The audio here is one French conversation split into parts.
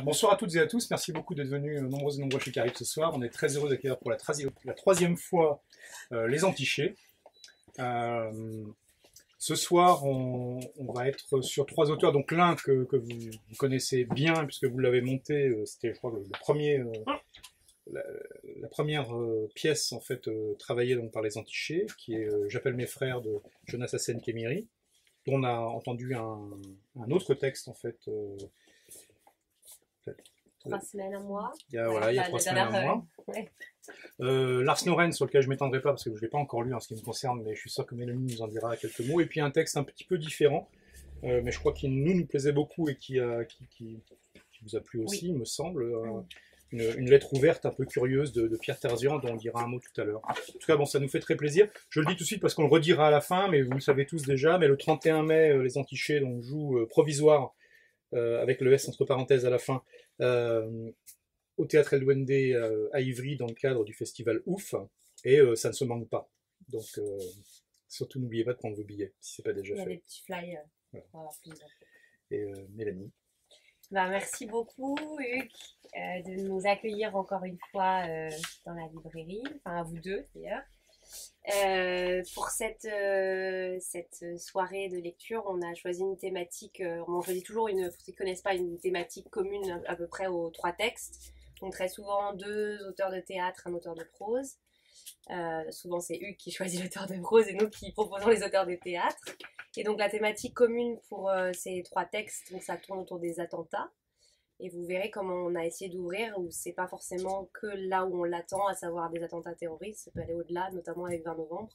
Bonsoir à toutes et à tous, merci beaucoup d'être venus nombreux et nombreux chez Caribe ce soir. On est très heureux d'accueillir pour la troisième fois les Antichés. Ce soir, on va être sur trois auteurs, donc l'un que vous connaissez bien puisque vous l'avez monté, c'était je crois le premier, la première pièce en fait travaillée donc, par les Antichés, qui est J'appelle mes frères de Jonas Hassen Khemiri, dont on a entendu un autre texte en fait. 3 semaines, un mois. Voilà, il y a 3 semaines, un mois. Ouais. Lars Noren, sur lequel je ne m'étendrai pas parce que je ne l'ai pas encore lu en ce qui me concerne, mais je suis sûr que Mélanie nous en dira quelques mots. Et puis un texte un petit peu différent, mais je crois qu'il nous plaisait beaucoup et qui vous a plu aussi, il me semble. Une lettre ouverte un peu curieuse de Pierre Terzian, dont on dira un mot tout à l'heure. En tout cas, bon, ça nous fait très plaisir. Je le dis tout de suite parce qu'on le redira à la fin, mais vous le savez tous déjà. Mais le 31 mai, les Antichés donc, jouent provisoire, avec le S entre parenthèses à la fin, au Théâtre El Duende à Ivry dans le cadre du festival Ouf, et ça ne se manque pas. Donc surtout n'oubliez pas de prendre vos billets si ce n'est pas déjà fait. Il y a des petits flyers. Voilà. Et Mélanie. Merci beaucoup Hugues de nous accueillir encore une fois dans la librairie, enfin à vous deux d'ailleurs. Pour cette soirée de lecture, on a choisi une thématique, on choisit toujours, pour ceux qui ne connaissent pas, une thématique commune à peu près aux 3 textes. Donc très souvent 2 auteurs de théâtre, un auteur de prose. Souvent c'est Hugues qui choisit l'auteur de prose et nous qui proposons les auteurs de théâtre. Et donc la thématique commune pour ces 3 textes, donc ça tourne autour des attentats. Et vous verrez comment on a essayé d'ouvrir, où c'est pas forcément que là où on l'attend, à savoir des attentats terroristes, ça peut aller au-delà, notamment avec 20 novembre,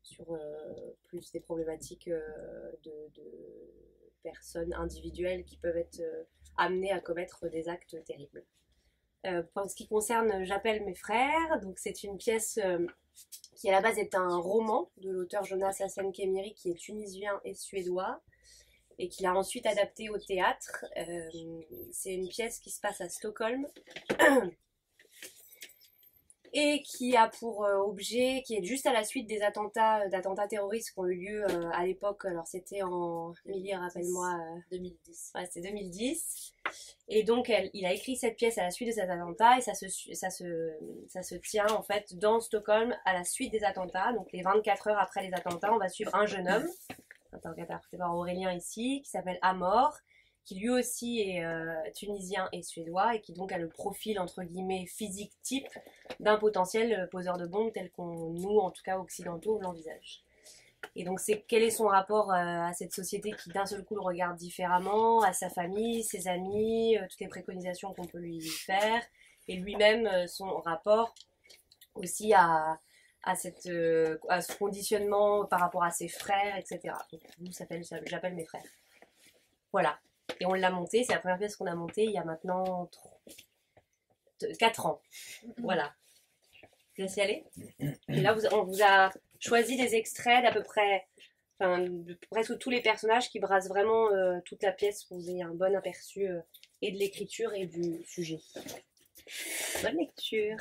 sur plus des problématiques de personnes individuelles qui peuvent être amenées à commettre des actes terribles. En ce qui concerne J'appelle mes frères, donc c'est une pièce qui à la base est un roman de l'auteur Jonas Hassen Khemiri, qui est tunisien et suédois, et qu'il a ensuite adapté au théâtre. C'est une pièce qui se passe à Stockholm et qui a pour objet, qui est juste à la suite des d'attentats terroristes qui ont eu lieu à l'époque. Alors c'était en, Émilie, rappelle-moi, 2010. Ouais, c'est 2010. Et donc il a écrit cette pièce à la suite de cet attentat, et ça se tient en fait dans Stockholm à la suite des attentats. Donc les 24 heures après les attentats, on va suivre un jeune homme, interprété par Aurélien ici, qui s'appelle Amor, qui lui aussi est tunisien et suédois, et qui donc a le profil entre guillemets physique type d'un potentiel poseur de bombes tel qu'on, nous en tout cas occidentaux, l'envisage. Et donc quel est son rapport à cette société qui d'un seul coup le regarde différemment, à sa famille, ses amis, toutes les préconisations qu'on peut lui faire, et lui-même son rapport aussi à ce conditionnement par rapport à ses frères, etc. Donc nous, J'appelle mes frères. Voilà. Et on l'a monté, c'est la première pièce qu'on a montée il y a maintenant 4 ans. Voilà. Je laisse y aller. Et là, on vous a choisi des extraits d'à peu près, de presque tous les personnages qui brassent vraiment toute la pièce pour que vous ayez un bon aperçu et de l'écriture et du sujet. Bonne lecture.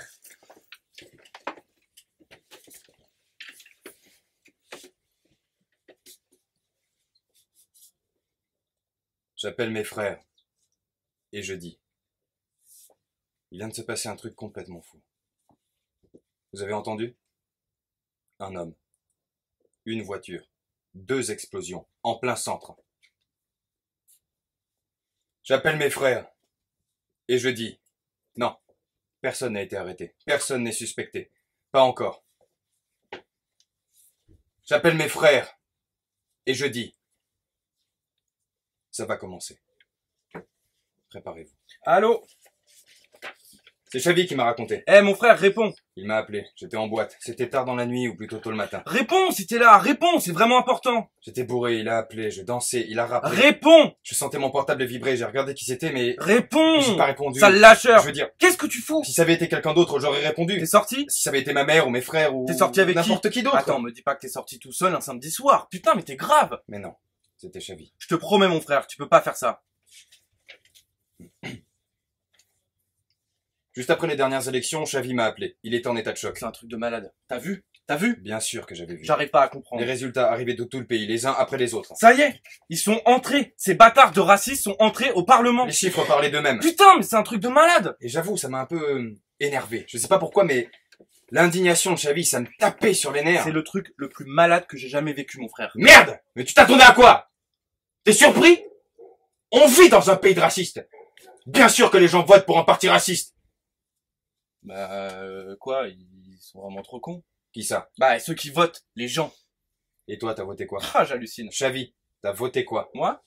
J'appelle mes frères, et je dis, il vient de se passer un truc complètement fou. Vous avez entendu? Un homme, une voiture, 2 explosions, en plein centre. J'appelle mes frères, et je dis, non, personne n'a été arrêté, personne n'est suspecté, pas encore. J'appelle mes frères, et je dis, ça va commencer. Préparez-vous. Allô? C'est Xavi qui m'a raconté. Eh mon frère, réponds. Il m'a appelé, j'étais en boîte. C'était tard dans la nuit ou plutôt tôt le matin. Réponds si t'es là, réponds, c'est vraiment important. J'étais bourré, il a appelé, je dansais, il a rappelé. Réponds. Je sentais mon portable vibrer, j'ai regardé qui c'était, mais... Réponds. J'ai pas répondu. Sale lâcheur. Je veux dire... Qu'est-ce que tu fous? Si ça avait été quelqu'un d'autre, j'aurais répondu. T'es sorti? Si ça avait été ma mère ou mes frères ou... T'es sorti avec n'importe qui d'autre. Attends, me dis pas que t'es sorti tout seul un samedi soir. Putain, mais t'es grave. Mais non, c'était Xavi. Je te promets mon frère, tu peux pas faire ça. Juste après les dernières élections, Xavi m'a appelé. Il était en état de choc. C'est un truc de malade. T'as vu? T'as vu? Bien sûr que j'avais vu. J'arrive pas à comprendre. Les résultats arrivaient de tout le pays, les uns après les autres. Ça y est, ils sont entrés. Ces bâtards de racistes sont entrés au Parlement. Les chiffres parlaient d'eux-mêmes. Putain, mais c'est un truc de malade. Et j'avoue, ça m'a un peu énervé. Je sais pas pourquoi, mais l'indignation de Xavi, ça me tapait sur les nerfs. C'est le truc le plus malade que j'ai jamais vécu, mon frère. Merde! Mais tu t'attendais à quoi? T'es surpris? On vit dans un pays de racistes. Bien sûr que les gens votent pour un parti raciste. Quoi, ils sont vraiment trop cons. Qui ça? Bah, ceux qui votent, les gens. Et toi, t'as voté quoi? Ah, j'hallucine. Xavi, t'as voté quoi? Moi?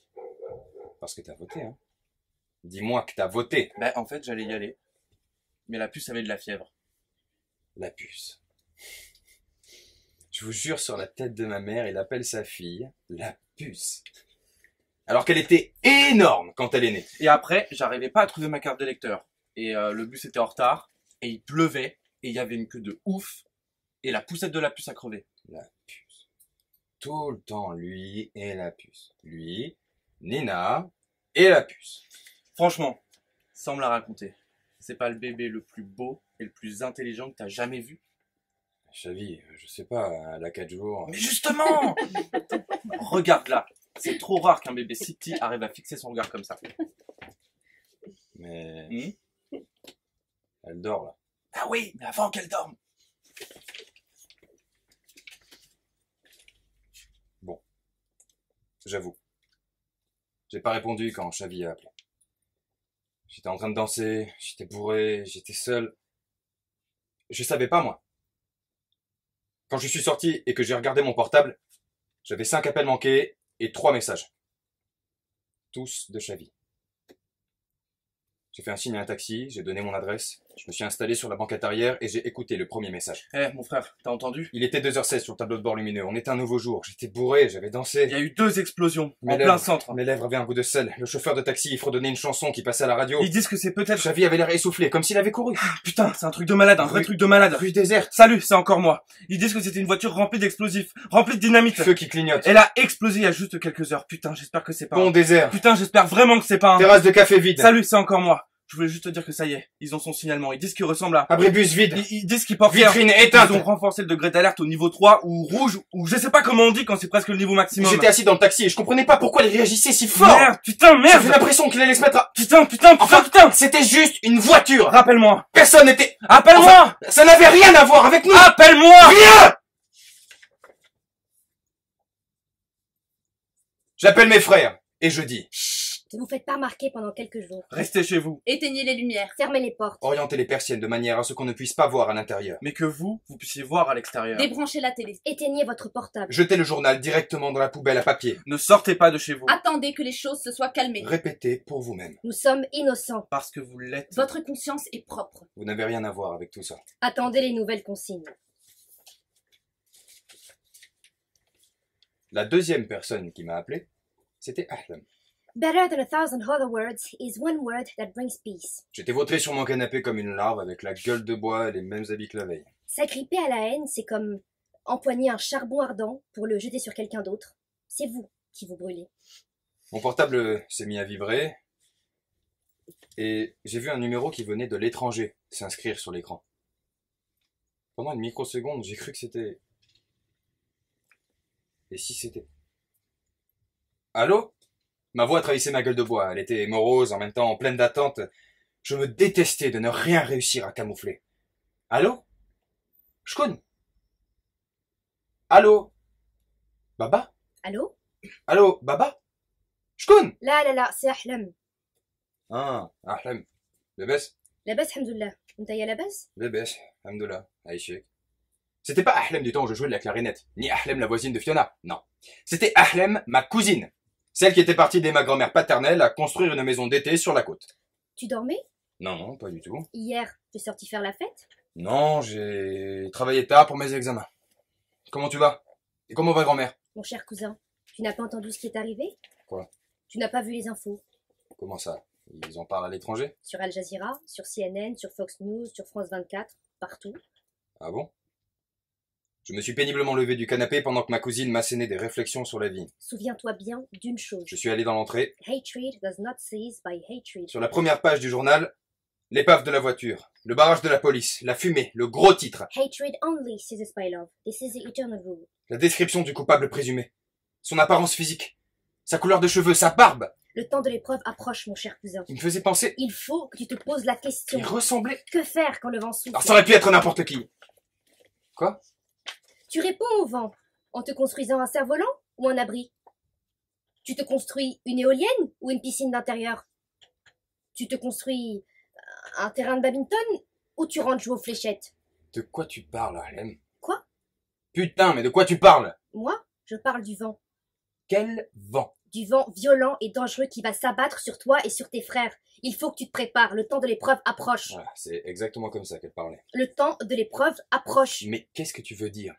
Parce que t'as voté, hein. Dis-moi que t'as voté. Bah, en fait, j'allais y aller. Mais la puce avait de la fièvre. La puce. Je vous jure sur la tête de ma mère, il appelle sa fille la puce. Alors qu'elle était énorme quand elle est née. Et après, j'arrivais pas à trouver ma carte d'électeur. Et le bus était en retard. Et il pleuvait. Et il y avait une queue de ouf. Et la poussette de la puce a crevé. La puce. Tout le temps, lui et la puce. Lui, Nina et la puce. Franchement, sans me la raconter, c'est pas le bébé le plus beau et le plus intelligent que t'as jamais vu? Xavi, je sais pas, elle a 4 jours. Mais justement! Regarde là. C'est trop rare qu'un bébé si petit arrive à fixer son regard comme ça. Mais elle dort là. Ah oui, mais avant qu'elle dorme. Bon, j'avoue. J'ai pas répondu quand Xavi a appelé. J'étais en train de danser, j'étais bourré, j'étais seul. Je savais pas moi. Quand je suis sorti et que j'ai regardé mon portable, j'avais 5 appels manqués et 3 messages. Tous de Xavi. J'ai fait un signe à un taxi, j'ai donné mon adresse, je me suis installé sur la banquette arrière et j'ai écouté le premier message. Mon frère, t'as entendu? Il était 2h16 sur le tableau de bord lumineux, on était un nouveau jour, j'étais bourré, j'avais dansé. Il y a eu 2 explosions Mes en lèvres- plein centre. Mes lèvres avaient un goût de sel, le chauffeur de taxi il fredonnait une chanson qui passait à la radio. Ils disent que c'est peut-être... Xavi avait l'air essoufflé, comme s'il avait couru. Putain, c'est un truc de malade, un vrai Rue- truc de malade. Rue déserte, Salut, c'est encore moi. Ils disent que c'était une voiture remplie d'explosifs, remplie de dynamite. feu qui clignote, Elle a explosé il y a juste quelques heures. Putain, j'espère que c'est pas... pont désert, Putain, j'espère vraiment que c'est pas un... terrasse de café vide, Salut, c'est encore moi. Je voulais juste te dire que ça y est, ils ont son signalement. Ils disent qu'il ressemble à... abribus vide, Ils disent qu'ils portent... vitrine éteinte. Ils ont renforcé le degré d'alerte au niveau 3 ou rouge ou je sais pas comment on dit quand c'est presque le niveau maximum. J'étais assis dans le taxi et je comprenais pas pourquoi il réagissait si fort. Merde, putain, J'avais merde. l'impression qu'il allait se mettre à... Putain, putain, putain, Enfin, putain. c'était juste une voiture. Rappelle-moi. Personne n'était... Appelle-moi. Ça n'avait rien à voir avec nous. Appelle-moi. Viens! J'appelle mes frères et je dis, Ne vous faites pas remarquer pendant quelques jours. Restez chez vous. Éteignez les lumières. Fermez les portes. orientez les persiennes de manière à ce qu'on ne puisse pas voir à l'intérieur. Mais que vous puissiez voir à l'extérieur. Débranchez la télé. Éteignez votre portable. Jetez le journal directement dans la poubelle à papier. Ne sortez pas de chez vous. Attendez que les choses se soient calmées. Répétez pour vous-même. Nous sommes innocents. Parce que vous l'êtes. Votre conscience est propre. Vous n'avez rien à voir avec tout ça. Attendez les nouvelles consignes. La deuxième personne qui m'a appelé, c'était Ahlam. Better than 1000 other words is one word that brings peace. J'étais vautré sur mon canapé comme une larve avec la gueule de bois et les mêmes habits que la veille. S'agripper à la haine, c'est comme empoigner un charbon ardent pour le jeter sur quelqu'un d'autre. C'est vous qui vous brûlez. Mon portable s'est mis à vibrer et j'ai vu un numéro qui venait de l'étranger s'inscrire sur l'écran. Pendant une microseconde, j'ai cru que c'était... Et si c'était... Allô? Ma voix trahissait ma gueule de bois. Elle était morose, en même temps pleine d'attente. Je me détestais de ne rien réussir à camoufler. Allô? Shkoun? Allô? Baba? Allô? Allô, Baba? Shkoun? لا c'est Ahlam. Ah, Ahlam. Lebes? لاباس الحمد لله. انت يا لاباس؟ Lebes, Alhamdoulilah, Aïchek. C'était pas Ahlem du temps où je jouais de la clarinette, ni Ahlem la voisine de Fiona, non. C'était Ahlem, ma cousine. Celle qui était partie dès ma grand-mère paternelle à construire une maison d'été sur la côte. Tu dormais? Non, non, pas du tout. Hier, tu es sorti faire la fête? Non, j'ai travaillé tard pour mes examens. Comment tu vas? Et comment va grand-mère? Mon cher cousin, tu n'as pas entendu ce qui est arrivé? Quoi? Tu n'as pas vu les infos? Comment ça? Ils en parlent à l'étranger? Sur Al Jazeera, sur CNN, sur Fox News, sur France 24, partout. Ah bon? Je me suis péniblement levé du canapé pendant que ma cousine m'assénait des réflexions sur la vie. Souviens-toi bien d'une chose. Je suis allé dans l'entrée. Hatred does not cease by hatred. Sur la première page du journal, L'épave de la voiture, le barrage de la police, la fumée, le gros titre, Hatred only ceases by love. This is the eternal rule. la description du coupable présumé, son apparence physique, sa couleur de cheveux, sa barbe. Le temps de l'épreuve approche, mon cher cousin. Il me faisait penser... Il faut que tu te poses la question. Il ressemblait... Que faire quand le vent souffle? Alors ça aurait pu être n'importe qui. Quoi? Tu réponds au vent en te construisant un cerf-volant ou un abri? Tu te construis une éolienne ou une piscine d'intérieur? Tu te construis un terrain de badminton ou tu rentres jouer aux fléchettes? De quoi tu parles, Harlem? Quoi? Putain, mais de quoi tu parles? Moi, je parle du vent. Quel vent? Du vent violent et dangereux qui va s'abattre sur toi et sur tes frères. Il faut que tu te prépares, le temps de l'épreuve approche. Voilà, c'est exactement comme ça qu'elle parlait. Le temps de l'épreuve approche. Mais qu'est-ce que tu veux dire?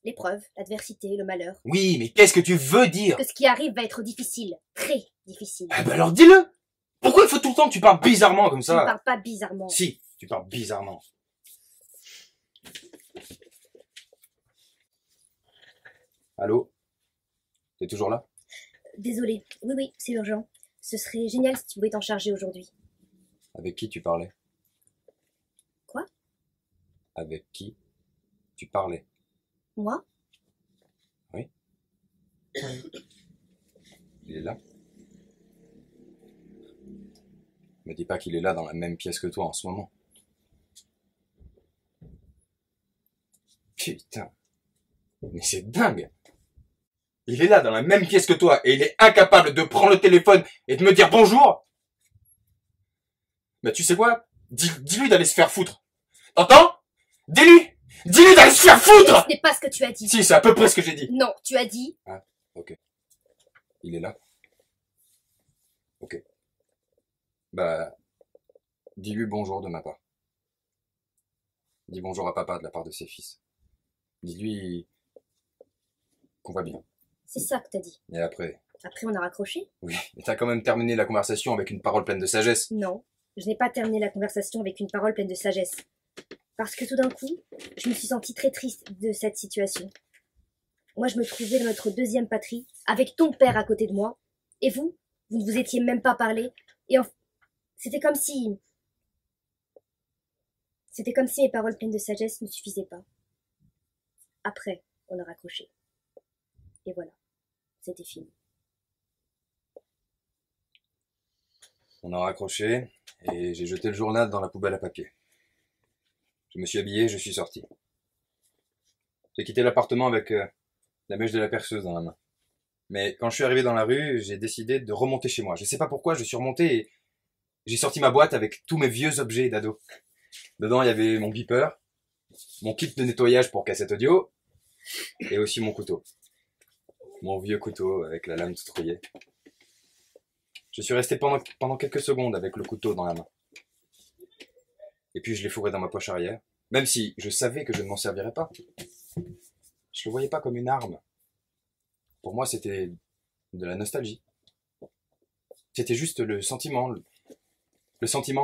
L'épreuve, l'adversité, le malheur. Oui, mais qu'est-ce que tu veux dire? Que ce qui arrive va être difficile, très difficile. Ah bah alors dis-le! Pourquoi il faut tout le temps que tu parles bizarrement comme Je ne ça? parle pas bizarrement. Si, tu parles bizarrement. Allô? T'es toujours là? Désolée. Oui, c'est urgent. Ce serait génial si tu pouvais t'en charger aujourd'hui. Avec qui tu parlais? Quoi? Avec qui tu parlais? Moi? Oui. Il est là? Me dis pas qu'il est là dans la même pièce que toi en ce moment. Putain. Mais c'est dingue. Il est là dans la même pièce que toi et il est incapable de prendre le téléphone et de me dire bonjour. Bah tu sais quoi? Dis-lui d'aller se faire foutre. T'entends? Dis-lui! Dis-lui d'aller se faire foutre! Ce n'est pas ce que tu as dit. Si, c'est à peu près ce que j'ai dit. Non, tu as dit... Ah, ok. Il est là? Ok. Bah, dis-lui bonjour de ma part. Dis bonjour à papa de la part de ses fils. Dis-lui qu'on va bien. C'est ça que t'as dit. Et après, Après, on a raccroché? oui, mais t'as quand même terminé la conversation avec une parole pleine de sagesse. Non, je n'ai pas terminé la conversation avec une parole pleine de sagesse. Parce que tout d'un coup, je me suis sentie très triste de cette situation. Moi, je me trouvais dans notre deuxième patrie, avec ton père à côté de moi. Et vous ne vous étiez même pas parlé. Et c'était comme si... C'était comme si mes paroles pleines de sagesse ne suffisaient pas. Après, on a raccroché. Et voilà, c'était fini. On a raccroché et j'ai jeté le journal dans la poubelle à papier. Je me suis habillé, je suis sorti. J'ai quitté l'appartement avec la mèche de la perceuse dans la main. Mais quand je suis arrivé dans la rue, j'ai décidé de remonter chez moi. Je sais pas pourquoi, je suis remonté et j'ai sorti ma boîte avec tous mes vieux objets d'ado. Dedans, il y avait mon beeper, mon kit de nettoyage pour cassette audio et aussi mon couteau. Mon vieux couteau avec la lame toute rouillée. Je suis resté pendant quelques secondes avec le couteau dans la main. Et puis je l'ai fourré dans ma poche arrière, même si je savais que je ne m'en servirais pas. Je le voyais pas comme une arme. Pour moi, c'était de la nostalgie. C'était juste le sentiment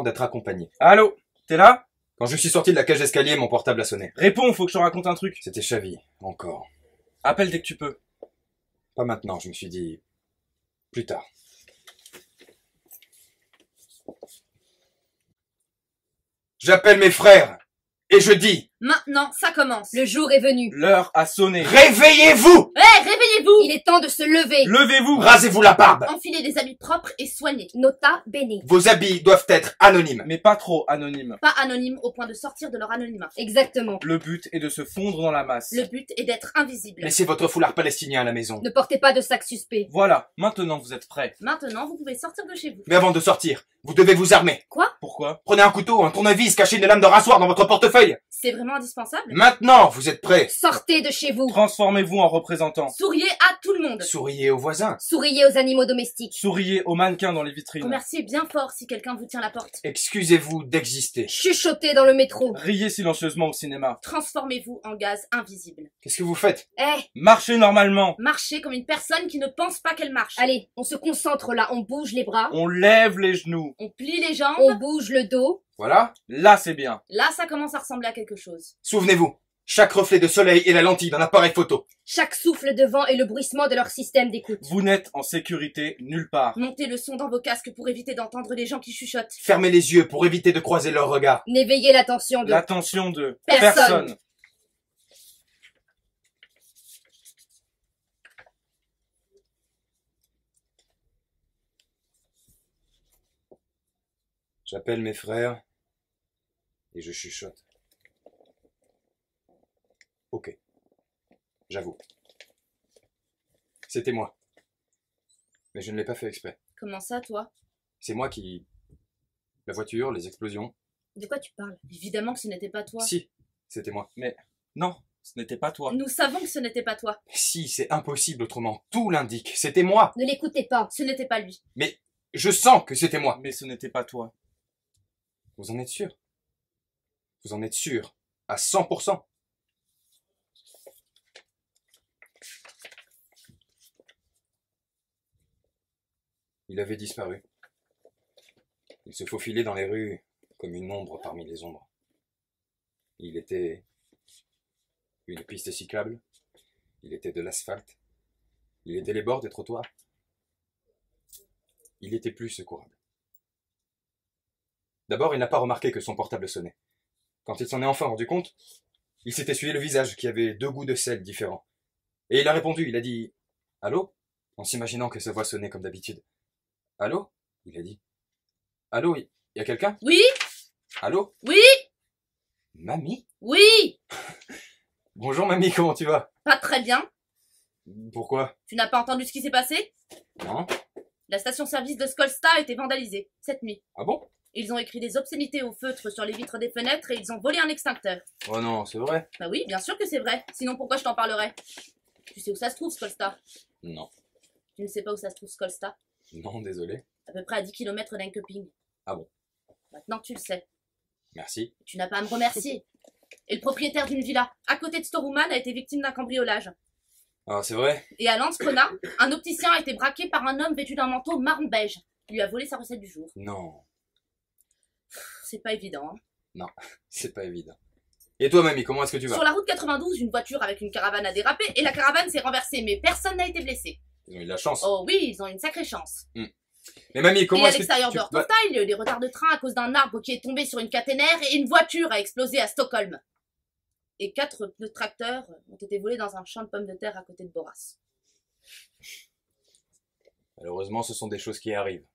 d'être accompagné. Allô? T'es là? Quand je suis sorti de la cage d'escalier, mon portable a sonné. Réponds, faut que je te raconte un truc. C'était Chavi, encore. Appelle dès que tu peux. Pas maintenant, je me suis dit... plus tard. J'appelle mes frères et je dis... Maintenant, ça commence. Le jour est venu. L'heure a sonné. Réveillez-vous! Réveillez-vous. Il est temps de se lever. Levez-vous! Rasez-vous la barbe! Enfilez des habits propres et soignés. Nota bene. Vos habits doivent être anonymes. Mais pas trop anonyme. Pas anonymes au point de sortir de leur anonymat. Exactement. Le but est de se fondre dans la masse. Le but est d'être invisible. Laissez votre foulard palestinien à la maison. Ne portez pas de sac suspect. Voilà, maintenant vous êtes prêts. Maintenant, vous pouvez sortir de chez vous. Mais avant de sortir, vous devez vous armer. Pourquoi? Prenez un couteau, un tournevis, cachez une lame de rasoir dans votre portefeuille. C'est vraiment indispensable. Maintenant, vous êtes prêts. Sortez de chez vous. Transformez-vous en représentant. Souriez à tout le monde. Souriez aux voisins. Souriez aux animaux domestiques. Souriez aux mannequins dans les vitrines. Remerciez bien fort si quelqu'un vous tient la porte. Excusez-vous d'exister. Chuchotez dans le métro. Riez silencieusement au cinéma. Transformez-vous en gaz invisible. Qu'est-ce que vous faites? Marchez normalement. Marchez comme une personne qui ne pense pas qu'elle marche. Allez, on se concentre là. On bouge les bras. On lève les genoux. On plie les jambes. On bouge le dos. Voilà. Là c'est bien. Là, ça commence à ressembler à quelque chose. Souvenez-vous, Chaque reflet de soleil est la lentille d'un appareil photo. Chaque souffle de vent est le bruissement de leur système d'écoute. Vous n'êtes en sécurité nulle part. Montez le son dans vos casques pour éviter d'entendre les gens qui chuchotent. Fermez les yeux pour éviter de croiser leurs regards. N'éveillez l'attention de... L'attention de Personne. J'appelle mes frères et je chuchote. Ok. J'avoue. C'était moi. Mais je ne l'ai pas fait exprès. Comment ça, toi? C'est moi qui... La voiture, les explosions. De quoi tu parles? Évidemment que ce n'était pas toi. Si, c'était moi. Non, ce n'était pas toi. Nous savons que ce n'était pas toi. Si, c'est impossible autrement. Tout l'indique. C'était moi. Ne l'écoutez pas. Ce n'était pas lui. Je sens que c'était moi. Mais ce n'était pas toi. Vous en êtes sûr? Vous en êtes sûr? À 100%? Il avait disparu. Il se faufilait dans les rues comme une ombre parmi les ombres. Il était une piste cyclable. Il était de l'asphalte. Il était les bords des trottoirs. Il était plus secourable. D'abord, il n'a pas remarqué que son portable sonnait. Quand il s'en est enfin rendu compte, il s'est essuyé le visage qui avait 2 goûts de sel différents. Et il a répondu, il a dit « Allô ?» en s'imaginant que sa voix sonnait comme d'habitude. « Allô ?» il a dit. « Allô, y a quelqu'un ? Oui? Allô ? Oui? Mamie ? Oui? Bonjour mamie, comment tu vas ? Pas très bien. Pourquoi ? Tu n'as pas entendu ce qui s'est passé? Non ? La station-service de Skolsta a été vandalisée, cette nuit. Ah bon ? Ils ont écrit des obscénités au feutre sur les vitres des fenêtres et ils ont volé un extincteur. Oh non, c'est vrai ? Bah oui, bien sûr que c'est vrai. Sinon pourquoi je t'en parlerais? Tu sais où ça se trouve, Skolsta? Non. Tu ne sais pas où ça se trouve, Skolsta? Non, désolé. À peu près à 10 km d'Enkeping. Ah bon ? Maintenant tu le sais. Merci. Tu n'as pas à me remercier. Et le propriétaire d'une villa, à côté de Storuman, a été victime d'un cambriolage. Ah, c'est vrai ? Et à Landskrona, un opticien a été braqué par un homme vêtu d'un manteau marne beige. Il lui a volé sa recette du jour. Non, C'est pas évident, hein. c'est pas évident. Et toi mamie, comment est-ce que tu vas ? Sur la route 92, une voiture avec une caravane a dérapé et la caravane s'est renversée, mais personne n'a été blessé. Ils ont eu de la chance. Oh oui, ils ont une sacrée chance. Mais mamie, comment Et à est-ce que l'extérieur tu... de Hortofta, il y a eu des retards de train à cause d'un arbre qui est tombé sur une caténaire et une voiture a explosé à Stockholm. Et 4 pneus de tracteur ont été volés dans un champ de pommes de terre à côté de Boras. Malheureusement, ce sont des choses qui arrivent.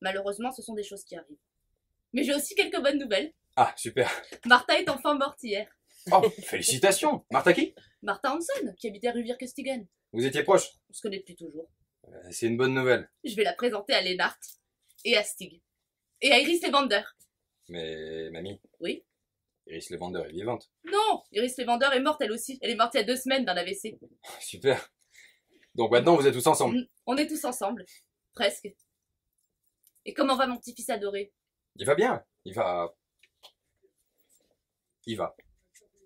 Malheureusement, ce sont des choses qui arrivent. Mais j'ai aussi quelques bonnes nouvelles. Ah, super. Martha est enfin morte hier. Oh, félicitations. Martha qui ? Martha Hansen, qui habitait rue Virkestigen. Vous étiez proches ? On se connaît depuis toujours. C'est une bonne nouvelle. Je vais la présenter à Lennart et à Stig. Et à Iris Levander. Mais mamie. Oui. Iris Levander est vivante. Non, Iris Levander est morte elle aussi. Elle est morte il y a 2 semaines d'un AVC. Super. Donc maintenant, vous êtes tous ensemble. On est tous ensemble. Presque. Et comment va mon petit-fils adoré? Il va bien. Il va.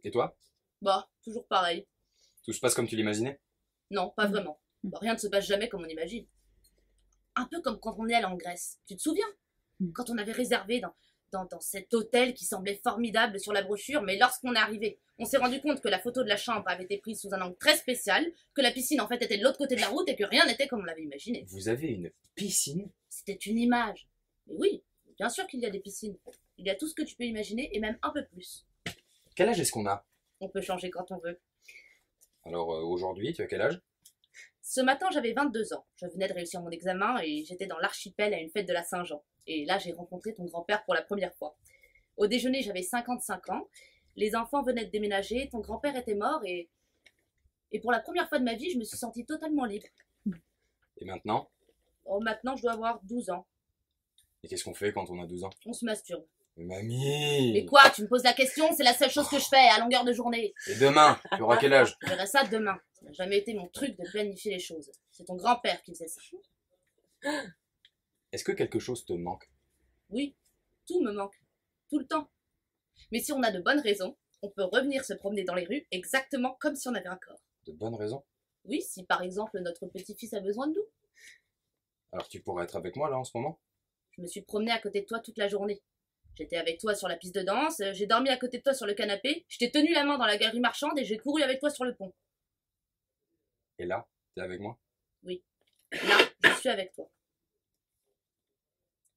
Et toi ? Bah, toujours pareil. Tout se passe comme tu l'imaginais ? Non, pas vraiment. Bah, rien ne se passe jamais comme on imagine. Un peu comme quand on est allé en Grèce. Tu te souviens? Quand on avait réservé dans cet hôtel qui semblait formidable sur la brochure, mais lorsqu'on est arrivé, on s'est rendu compte que la photo de la chambre avait été prise sous un angle très spécial, que la piscine en fait était de l'autre côté de la route et que rien n'était comme on l'avait imaginé. Vous avez une piscine ? C'était une image. Mais oui, bien sûr qu'il y a des piscines. Il y a tout ce que tu peux imaginer et même un peu plus. Quel âge est-ce qu'on a ? On peut changer quand on veut. Alors aujourd'hui, tu as quel âge ? Ce matin, j'avais 22 ans. Je venais de réussir mon examen et j'étais dans l'archipel à une fête de la Saint-Jean. Et là, j'ai rencontré ton grand-père pour la première fois. Au déjeuner, j'avais 55 ans. Les enfants venaient de déménager, ton grand-père était mort et pour la première fois de ma vie, je me suis sentie totalement libre. Et maintenant ? Oh, maintenant, je dois avoir 12 ans. Et qu'est-ce qu'on fait quand on a 12 ans ? On se masturbe. Mais mamie ! Mais quoi, tu me poses la question? C'est la seule chose que je fais à longueur de journée. Et demain, tu auras quel âge ? Je verrai ça demain. Ça n'a jamais été mon truc de planifier les choses. C'est ton grand-père qui faisait ça. Est-ce que quelque chose te manque ? Oui, tout me manque. Tout le temps. Mais si on a de bonnes raisons, on peut revenir se promener dans les rues exactement comme si on avait un corps. De bonnes raisons ? Oui, si par exemple notre petit-fils a besoin de nous. Alors tu pourrais être avec moi là en ce moment ? Je me suis promenée à côté de toi toute la journée. J'étais avec toi sur la piste de danse, j'ai dormi à côté de toi sur le canapé, je t'ai tenu la main dans la galerie marchande et j'ai couru avec toi sur le pont. Et là, t'es avec moi? Là, je suis avec toi.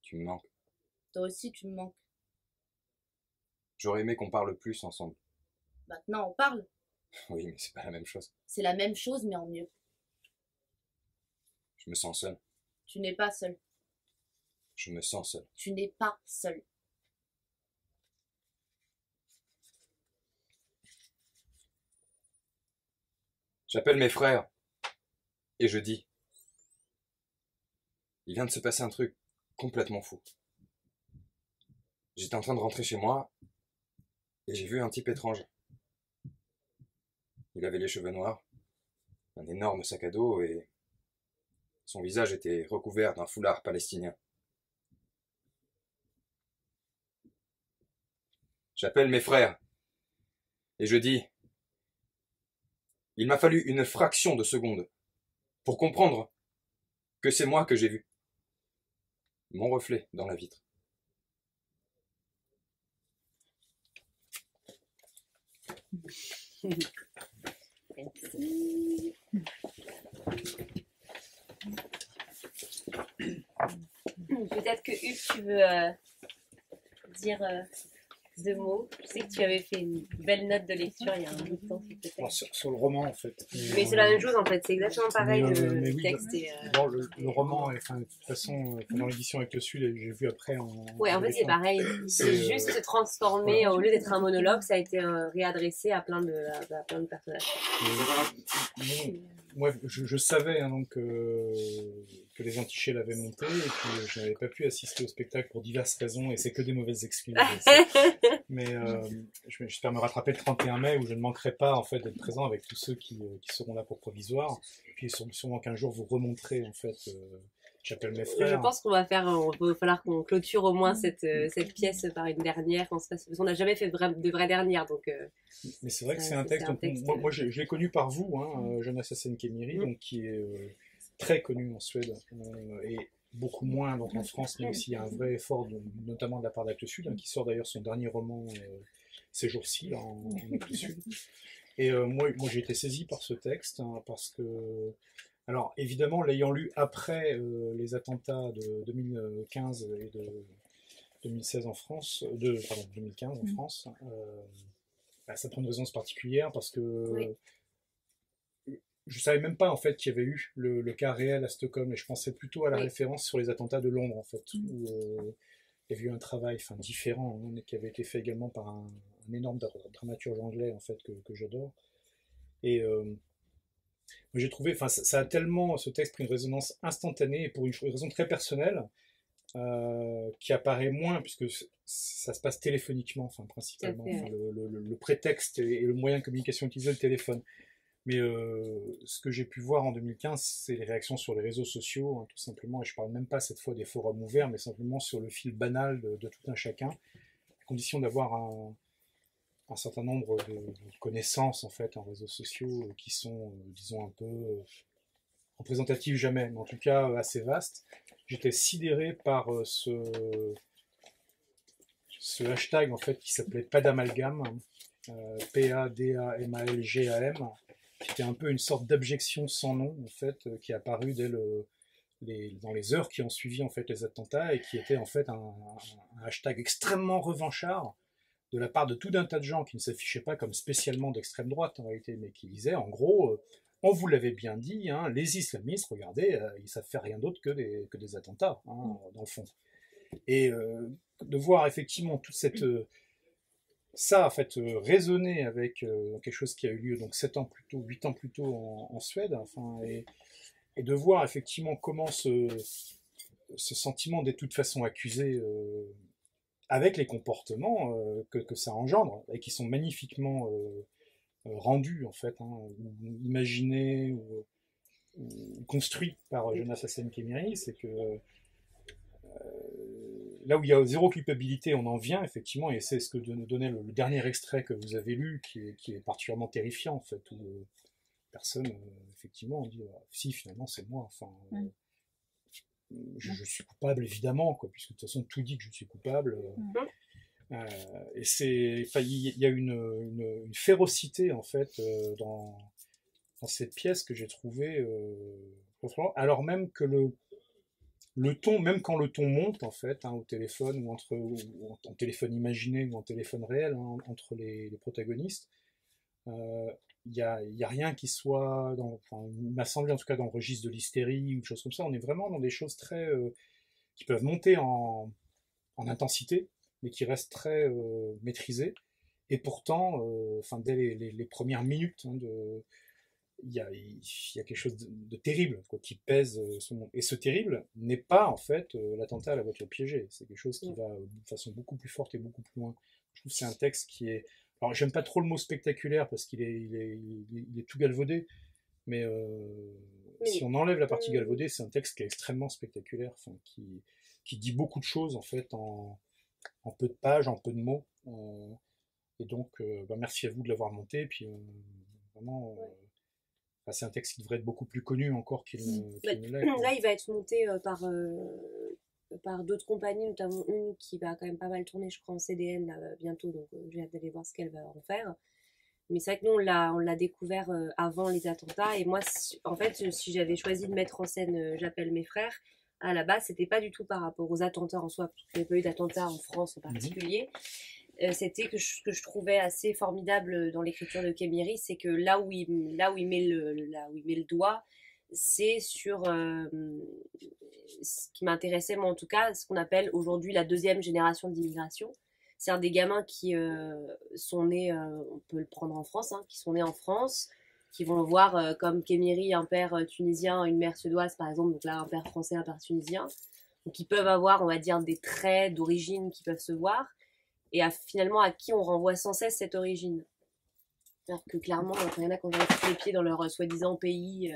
Tu me manques. Toi aussi, tu me manques. J'aurais aimé qu'on parle plus ensemble. Maintenant, on parle. Oui, mais c'est pas la même chose. C'est la même chose, mais en mieux. Je me sens seul. Tu n'es pas seul. Je me sens seul. Tu n'es pas seul. J'appelle mes frères et je dis, il vient de se passer un truc complètement fou. J'étais en train de rentrer chez moi et j'ai vu un type étrange. Il avait les cheveux noirs, un énorme sac à dos et son visage était recouvert d'un foulard palestinien. J'appelle mes frères et je dis, il m'a fallu une fraction de seconde pour comprendre que c'est moi que j'ai vu. Mon reflet dans la vitre. Peut-être que Hugues, tu veux dire 2 mots. Je sais que tu avais fait une belle note de lecture il y a un bout de temps. Alors, sur le roman, en fait. Mais c'est la même chose en fait, c'est exactement pareil mais le oui, texte. Bon, le roman, enfin, de toute façon, dans l'édition avec le Sud, j'ai vu après Ouais, en fait c'est pareil. C'est juste se transformer, au lieu d'être un monologue, ça a été réadressé à plein de personnages. Moi, je savais hein, donc, que les Antichés l'avaient monté, et puis je n'avais pas pu assister au spectacle pour diverses raisons, et c'est que des mauvaises excuses. Mais j'espère me rattraper le 31 mai, où je ne manquerai pas en fait, d'être présent avec tous ceux qui seront là pour Provisoire. Puis sûrement qu'un jour vous remonterez en fait, J'appelle mes frères. Je pense qu'on va il va falloir qu'on clôture au moins cette pièce par une dernière, parce qu'on n'a jamais fait de vraie dernière, donc... Mais c'est vrai que c'est un texte, moi je l'ai connu par vous, hein, Jonas Hassan-Khemiri, donc qui est très connu en Suède, et beaucoup moins donc, en France, même s'il y a un vrai effort, notamment de la part d'Actes Sud, hein, qui sort d'ailleurs son dernier roman ces jours-ci, là, en Actes Sud. Et moi j'ai été saisi par ce texte, hein, parce que... Alors évidemment, l'ayant lu après les attentats de 2015 et de 2016 en France, 2015 en France, ça prend une résonance particulière parce que je savais même pas en fait qu'il y avait eu le cas réel à Stockholm, et je pensais plutôt à la référence sur les attentats de Londres en fait, où il y avait eu un travail différent, hein, qui avait été fait également par un énorme dramaturge anglais en fait que j'adore. Et j'ai trouvé, ça a tellement, ce texte, pris une résonance instantanée, et pour une raison très personnelle, qui apparaît moins, puisque ça se passe téléphoniquement, principalement. Le prétexte et le moyen de communication utilisé, le téléphone. Mais ce que j'ai pu voir en 2015, c'est les réactions sur les réseaux sociaux, hein, tout simplement, et je parle même pas cette fois des forums ouverts, mais simplement sur le fil banal de tout un chacun, à condition d'avoir un certain nombre de connaissances en fait en réseaux sociaux qui sont, disons, un peu représentatives jamais, mais en tout cas assez vastes. J'étais sidéré par ce hashtag en fait qui s'appelait pas d'amalgame, P-A-D-A-M-A-L-G-A-M, qui était un peu une sorte d'abjection sans nom en fait, qui est apparu dès dans les heures qui ont suivi en fait les attentats, et qui était en fait un hashtag extrêmement revanchard de la part de tout un tas de gens qui ne s'affichaient pas comme spécialement d'extrême droite en réalité, mais qui disaient en gros, on vous l'avait bien dit, hein, les islamistes, regardez, ils savent faire rien d'autre que des attentats, hein, dans le fond. Et de voir effectivement toute cette... ça, en fait, résonner avec quelque chose qui a eu lieu donc 8 ans plus tôt en Suède, et de voir effectivement comment ce sentiment d'être de toute façon accusé... avec les comportements que ça engendre, et qui sont magnifiquement rendus, en fait, hein, imaginés ou construits par Jonas Hassan-Khemiri, c'est que là où il y a zéro culpabilité, on en vient, effectivement, et c'est ce que donnait le dernier extrait que vous avez lu, qui est particulièrement terrifiant, en fait, où personne, effectivement, dit si, finalement, c'est moi, enfin... je suis coupable évidemment, quoi, puisque de toute façon tout dit que je suis coupable, Et il y a une férocité en fait dans cette pièce que j'ai trouvée, alors même que le ton, même quand le ton monte en fait, au téléphone ou en téléphone imaginé ou en téléphone réel, entre les protagonistes, il y a rien qui soit il m'a semblé en tout cas dans le registre de l'hystérie ou des choses comme ça. On est vraiment dans des choses très qui peuvent monter en intensité, mais qui restent très maîtrisées. Et pourtant, dès les premières minutes, il y a quelque chose de terrible quoi, qui pèse son nom. Et ce terrible n'est pas en fait l'attentat à la voiture piégée. C'est quelque chose qui va de façon beaucoup plus forte et beaucoup plus loin. Je trouve que c'est un texte qui est... Alors j'aime pas trop le mot spectaculaire parce qu'il est tout galvaudé, mais si on enlève la partie galvaudée, c'est un texte qui est extrêmement spectaculaire, qui dit beaucoup de choses en fait en peu de pages, en peu de mots. Et donc merci à vous de l'avoir monté. Et puis vraiment... c'est un texte qui devrait être beaucoup plus connu encore qu'il ne l'est. Là, il va être monté par d'autres compagnies, notamment une qui va quand même pas mal tourner, je crois, en CDN là, bientôt, donc j'ai hâte d'aller voir ce qu'elle va en faire. Mais c'est vrai que nous, on l'a découvert avant les attentats, et moi, en fait, si j'avais choisi de mettre en scène J'appelle mes frères, à la base, c'était pas du tout par rapport aux attentats en soi, parce qu'il n'y a pas eu d'attentats en France en particulier. C'était que je trouvais assez formidable dans l'écriture de Kémiri, c'est que là où il met le doigt, c'est sur ce qui m'intéressait moi en tout cas, ce qu'on appelle aujourd'hui la deuxième génération d'immigration. C'est des gamins qui sont nés, on peut le prendre en France, qui sont nés en France, qui vont voir comme Kémiri un père tunisien, une mère suédoise par exemple, donc là un père français, un père tunisien, donc qui peuvent avoir, on va dire, des traits d'origine qui peuvent se voir. Et finalement à qui on renvoie sans cesse cette origine. Alors que clairement, il y en a qui ont les pieds dans leur soi-disant pays,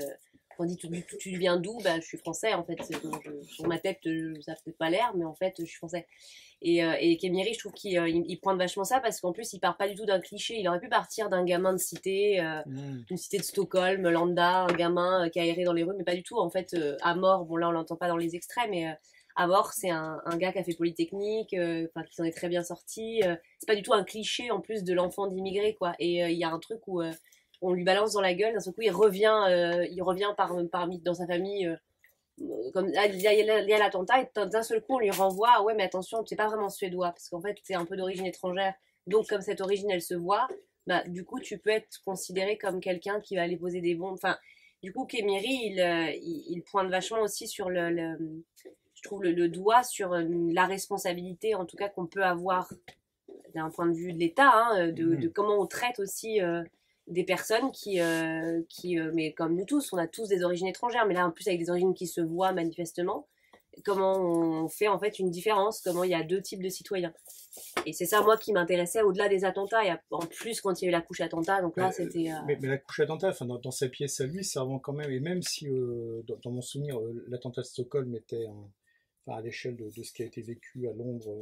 on dit tu viens d'où, je suis français en fait, sur ma tête ça n'a peut-être pas l'air, mais en fait je suis français. Et Kémiri, je trouve qu'il pointe vachement ça, parce qu'en plus il part pas du tout d'un cliché, il aurait pu partir d'un gamin de cité, d'une cité de Stockholm, lambda, un gamin qui a erré dans les rues, mais pas du tout, en fait, à mort, bon là on l'entend pas dans les extraits, mais... à mort, c'est un gars qui a fait Polytechnique, qui s'en est très bien sorti. C'est pas du tout un cliché en plus de l'enfant d'immigré, quoi. Et il y a un truc où on lui balance dans la gueule, d'un seul coup il revient parmi dans sa famille, comme il y a l'attentat, et d'un seul coup on lui renvoie, ah ouais mais attention, c'est pas vraiment suédois, parce qu'en fait c'est un peu d'origine étrangère. Donc comme cette origine elle se voit, du coup tu peux être considéré comme quelqu'un qui va aller poser des bombes. Enfin, du coup Kémiri il pointe vachement aussi sur je trouve le doigt sur la responsabilité, en tout cas, qu'on peut avoir d'un point de vue de l'État, de comment on traite aussi des personnes qui mais comme nous tous, on a tous des origines étrangères, mais là en plus avec des origines qui se voient manifestement, comment on fait en fait une différence, comment il y a deux types de citoyens. Et c'est ça, moi, qui m'intéressait au-delà des attentats, et en plus quand il y a eu la couche attentat, donc là c'était... Mais la couche attentat, dans sa pièce à lui, ça rend quand même, et même si dans mon souvenir, l'attentat de Stockholm était à l'échelle de ce qui a été vécu à Londres,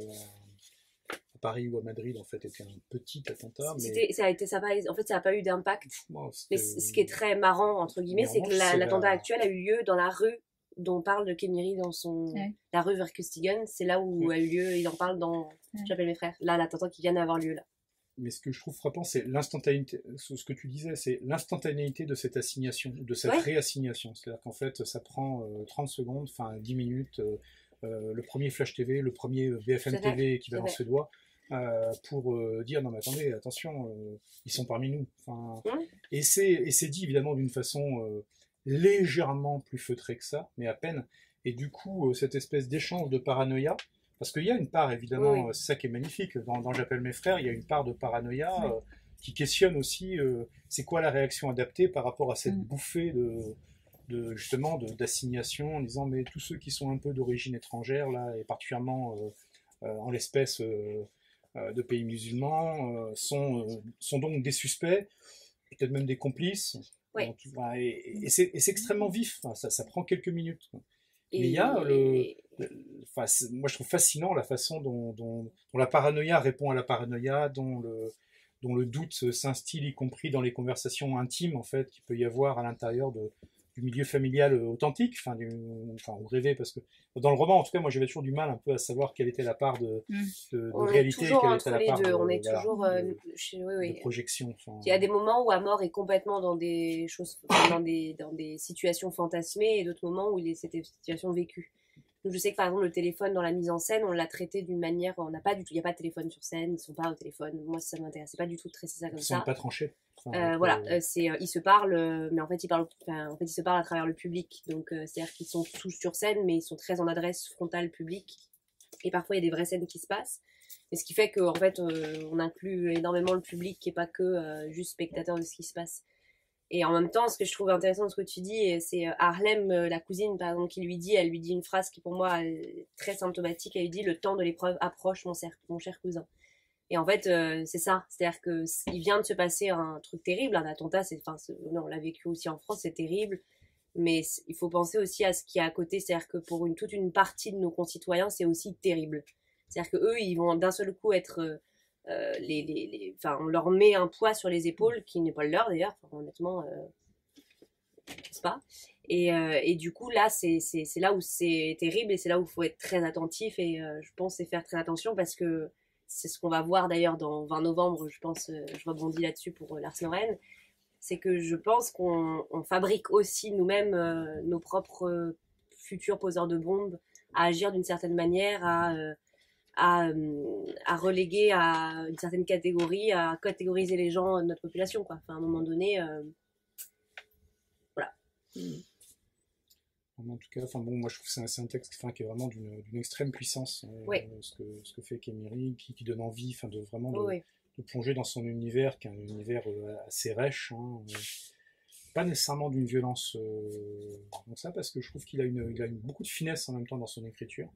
à Paris ou à Madrid, en fait, était un petit attentat. Mais... en fait, ça n'a pas eu d'impact. Mais ce qui est très marrant, entre guillemets, c'est que l'attentat actuel a eu lieu dans la rue dont parle de Kémiri dans la rue Verkustigen. C'est là où a eu lieu, il en parle dans J'appelle mes frères. Là, l'attentat qui vient d'avoir lieu là. Mais ce que je trouve frappant, c'est l'instantanéité, ce que tu disais, c'est l'instantanéité de cette assignation, de cette réassignation. C'est-à-dire qu'en fait, ça prend 30 secondes, 10 minutes, le premier Flash TV, le premier BFM TV équivalent suédois, pour dire non mais attendez, attention, ils sont parmi nous. Et c'est dit évidemment d'une façon légèrement plus feutrée que ça, mais à peine. Et du coup, cette espèce d'échange de paranoïa, parce qu'il y a une part évidemment, c'est ça qui est magnifique, dans J'appelle mes frères, il y a une part de paranoïa qui questionne aussi c'est quoi la réaction adaptée par rapport à cette bouffée justement d'assignation, en disant mais tous ceux qui sont un peu d'origine étrangère là, et particulièrement en l'espèce de pays musulmans, sont donc des suspects, peut-être même des complices. Donc, et c'est extrêmement vif, ça prend quelques minutes. Mais il y a moi je trouve fascinant la façon dont la paranoïa répond à la paranoïa, dont le doute s'instille, y compris dans les conversations intimes en fait qu'il peut y avoir à l'intérieur du milieu familial authentique, enfin ou rêvé, parce que dans le roman, en tout cas, moi j'avais toujours du mal un peu à savoir quelle était la part de On est réalité, toujours quelle était entre la les part deux. On est voilà, toujours de projection. Il y a des moments où Amor est complètement dans des choses, dans des situations fantasmées, et d'autres moments où c'était des situations vécues. Donc je sais que par exemple le téléphone dans la mise en scène, on l'a traité d'une manière, on n'a pas du tout, il n'y a pas de téléphone sur scène, ils sont pas au téléphone. Moi ça m'intéressait pas du tout de traiter ça comme Ils ça. sont pas tranchés. Voilà, ils se parlent, mais en fait ils se parlent à travers le public. Donc c'est-à-dire qu'ils sont tous sur scène, mais ils sont très en adresse frontale public. Et parfois il y a des vraies scènes qui se passent. Et ce qui fait qu'en fait on inclut énormément le public, qui est pas que juste spectateur de ce qui se passe. Et en même temps, ce que je trouve intéressant de ce que tu dis, c'est Harlem, la cousine, par exemple, elle lui dit une phrase qui pour moi est très symptomatique. Elle lui dit: le temps de l'épreuve approche, mon cher cousin. Et en fait, c'est ça. C'est-à-dire que il vient de se passer un truc terrible, un attentat. On l'a vécu aussi en France, c'est terrible. Mais il faut penser aussi à ce qu'il y a à côté. C'est-à-dire que pour toute une partie de nos concitoyens, c'est aussi terrible. C'est-à-dire que eux, ils vont d'un seul coup être on leur met un poids sur les épaules qui n'est pas le leur d'ailleurs, honnêtement, je pense pas. Et du coup là c'est là où c'est terrible, et c'est là où il faut être très attentif, et je pense c'est faire très attention, parce que c'est ce qu'on va voir d'ailleurs dans 20 novembre, je pense, je rebondis là-dessus pour Lars Noren, c'est que je pense qu'on fabrique aussi nous-mêmes nos propres futurs poseurs de bombes, à agir d'une certaine manière, à reléguer à une certaine catégorie, à catégoriser les gens de notre population, quoi. Enfin, à un moment donné, voilà. En tout cas, moi je trouve que c'est un texte qui est vraiment d'une extrême puissance, ce que fait Kémiri, qui donne envie, de plonger dans son univers, qui est un univers assez rêche, pas nécessairement d'une violence comme ça, parce que je trouve qu'il a beaucoup de finesse en même temps dans son écriture.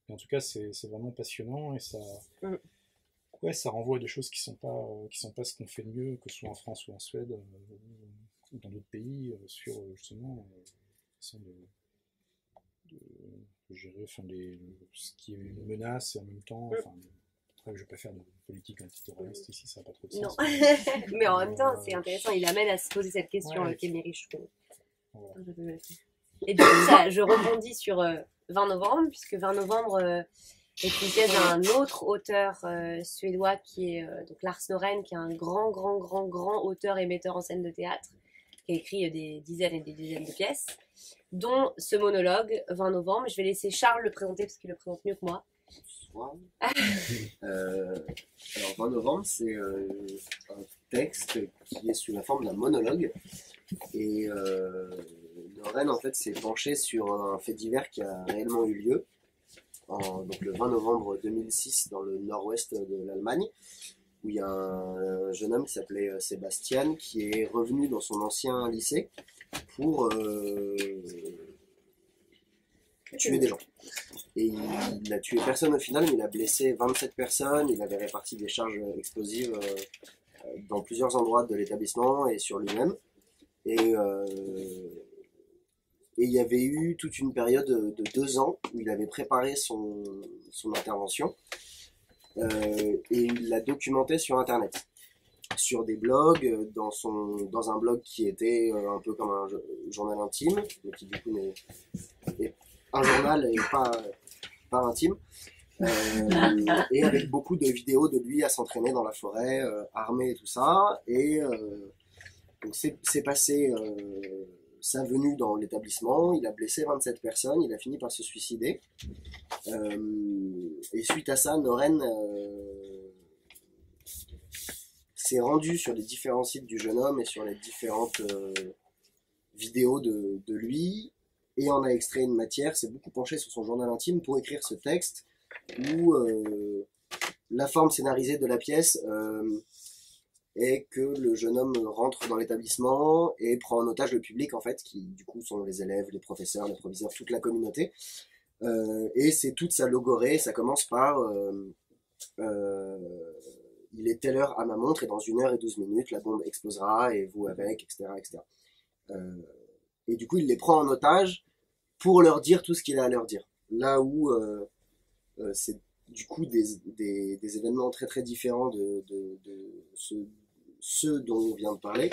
Et en tout cas, c'est vraiment passionnant, et ça renvoie à des choses qui sont pas ce qu'on fait de mieux, que ce soit en France ou en Suède ou dans d'autres pays, sur justement façon de gérer ce qui est une menace, et en même temps, après, je vais pas faire de politique antiterroriste ici, ça n'a pas trop de sens. Non. Mais en même temps, c'est intéressant, il amène à se poser cette question, Kémiri, je trouve. Voilà. Et du coup, je rebondis sur 20 novembre, puisque 20 novembre est une pièce d'un autre auteur suédois, qui est donc Lars Noren, qui est un grand auteur et metteur en scène de théâtre, qui a écrit des dizaines et des dizaines de pièces, dont ce monologue, 20 novembre. Je vais laisser Charles le présenter, parce qu'il le présente mieux que moi. Bonsoir. Alors 20 novembre, c'est un texte qui est sous la forme d'un monologue, et Noren en fait s'est penché sur un fait divers qui a réellement eu lieu donc le 20 novembre 2006 dans le nord-ouest de l'Allemagne, où il y a un jeune homme qui s'appelait Sébastien, qui est revenu dans son ancien lycée pour tuer des gens. Et il n'a tué personne au final, mais il a blessé 27 personnes, il avait réparti des charges explosives dans plusieurs endroits de l'établissement et sur lui-même. Et il y avait eu toute une période de 2 ans où il avait préparé son intervention, et il l'a documenté sur Internet, sur des blogs, dans un blog qui était un peu comme un journal intime, mais qui du coup est un journal et pas intime, et avec beaucoup de vidéos de lui à s'entraîner dans la forêt, armé et tout ça. Et donc c'est passé sa venue dans l'établissement, il a blessé 27 personnes, il a fini par se suicider. Et suite à ça, Noren s'est rendu sur les différents sites du jeune homme et sur les différentes vidéos de lui, et en a extrait une matière, s'est beaucoup penché sur son journal intime pour écrire ce texte où la forme scénarisée de la pièce est que le jeune homme rentre dans l'établissement et prend en otage le public, en fait, qui du coup sont les élèves, les professeurs, les proviseurs, toute la communauté. Et c'est toute sa logorée, ça commence par il est telle heure à ma montre, et dans 1 heure et 12 minutes la bombe explosera, et vous avec, etc. etc. Et du coup il les prend en otage pour leur dire tout ce qu'il a à leur dire. Là où c'est du coup des événements très très différents de ceux dont on vient de parler,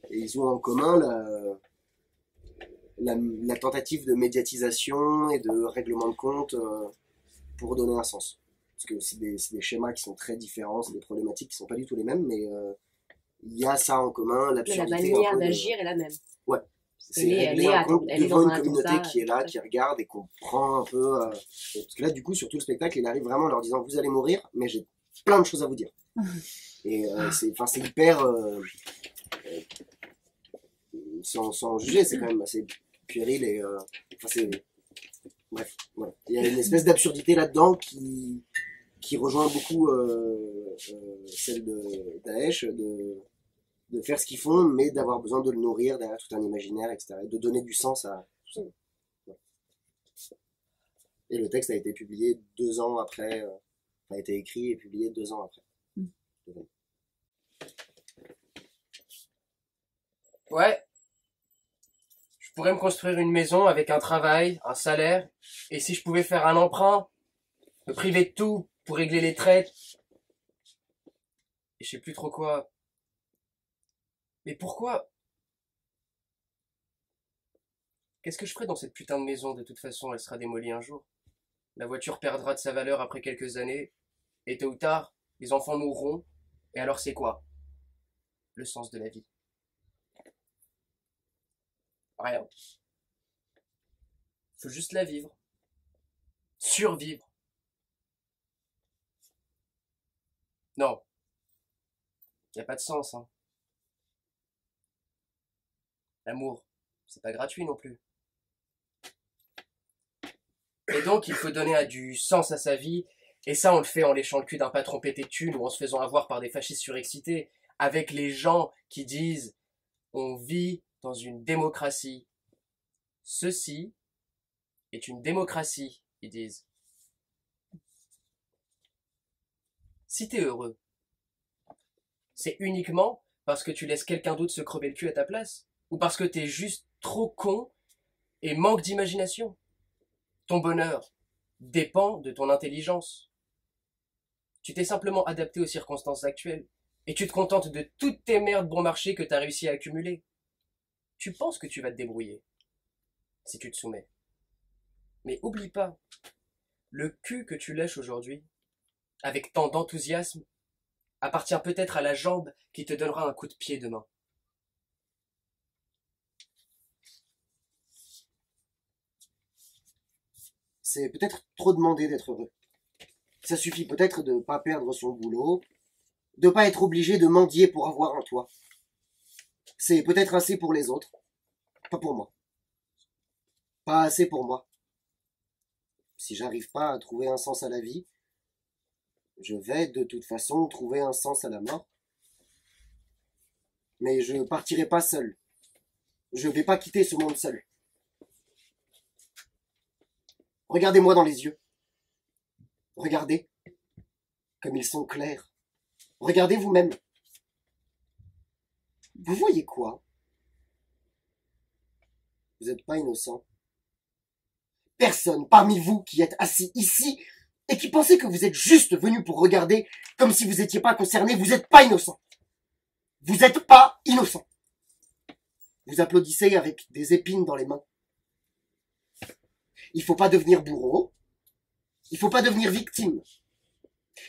et ils ont en commun la tentative de médiatisation et de règlement de compte pour donner un sens. Parce que c'est des schémas qui sont très différents, c'est des problématiques qui sont pas du tout les mêmes, mais il y a ça en commun, Mais l'absurdité. la un manière peu d'agir est la même. Ouais. Elle C'est est, régler un compte elle est devant dans une un communauté attentat, qui est là, qui regarde et qu'on prend un peu. Parce que là, du coup, sur tout le spectacle, il arrive vraiment en leur disant vous allez mourir, mais j'ai plein de choses à vous dire. Et c'est hyper. Sans juger, c'est quand même assez puéril et. Bref, voilà. Il y a une espèce d'absurdité là-dedans qui rejoint beaucoup celle de Daesh, de faire ce qu'ils font, mais d'avoir besoin de le nourrir derrière tout un imaginaire, etc. Et de donner du sens à tout ça. Voilà. Et le texte a été publié 2 ans après, a été écrit et publié 2 ans après. Ouais. Je pourrais me construire une maison avec un travail, un salaire, et si je pouvais faire un emprunt, me priver de tout pour régler les traites, et je sais plus trop quoi. Mais pourquoi? Qu'est-ce que je ferais dans cette putain de maison? De toute façon, elle sera démolie un jour. La voiture perdra de sa valeur après quelques années, et tôt ou tard, les enfants mourront, et alors c'est quoi? Le sens de la vie. Rien. Faut juste la vivre. Survivre. Non. Y a pas de sens, hein. L'amour, c'est pas gratuit non plus. Et donc, il faut donner du sens à sa vie, et ça, on le fait en léchant le cul d'un patron pété de thunes ou en se faisant avoir par des fascistes surexcités, avec les gens qui disent « on vit dans une démocratie ». Ceci est une démocratie, ils disent. Si t'es heureux, c'est uniquement parce que tu laisses quelqu'un d'autre se crever le cul à ta place, ou parce que t'es juste trop con et manque d'imagination. Ton bonheur dépend de ton intelligence. Tu t'es simplement adapté aux circonstances actuelles, et tu te contentes de toutes tes merdes bon marché que t'as réussi à accumuler. Tu penses que tu vas te débrouiller, si tu te soumets. Mais oublie pas, le cul que tu lèches aujourd'hui, avec tant d'enthousiasme, appartient peut-être à la jambe qui te donnera un coup de pied demain. C'est peut-être trop demandé d'être heureux. Ça suffit peut-être de ne pas perdre son boulot, de ne pas être obligé de mendier pour avoir un toit. C'est peut-être assez pour les autres, pas pour moi. Pas assez pour moi. Si j'arrive pas à trouver un sens à la vie, je vais de toute façon trouver un sens à la mort. Mais je ne partirai pas seul. Je ne vais pas quitter ce monde seul. Regardez-moi dans les yeux. Regardez, comme ils sont clairs. Regardez vous-même. Vous voyez quoi? Vous n'êtes pas innocent. Personne parmi vous qui êtes assis ici et qui pensez que vous êtes juste venu pour regarder comme si vous n'étiez pas concerné, vous n'êtes pas innocent. Vous n'êtes pas innocent. Vous applaudissez avec des épines dans les mains. Il faut pas devenir bourreau. Il faut pas devenir victime.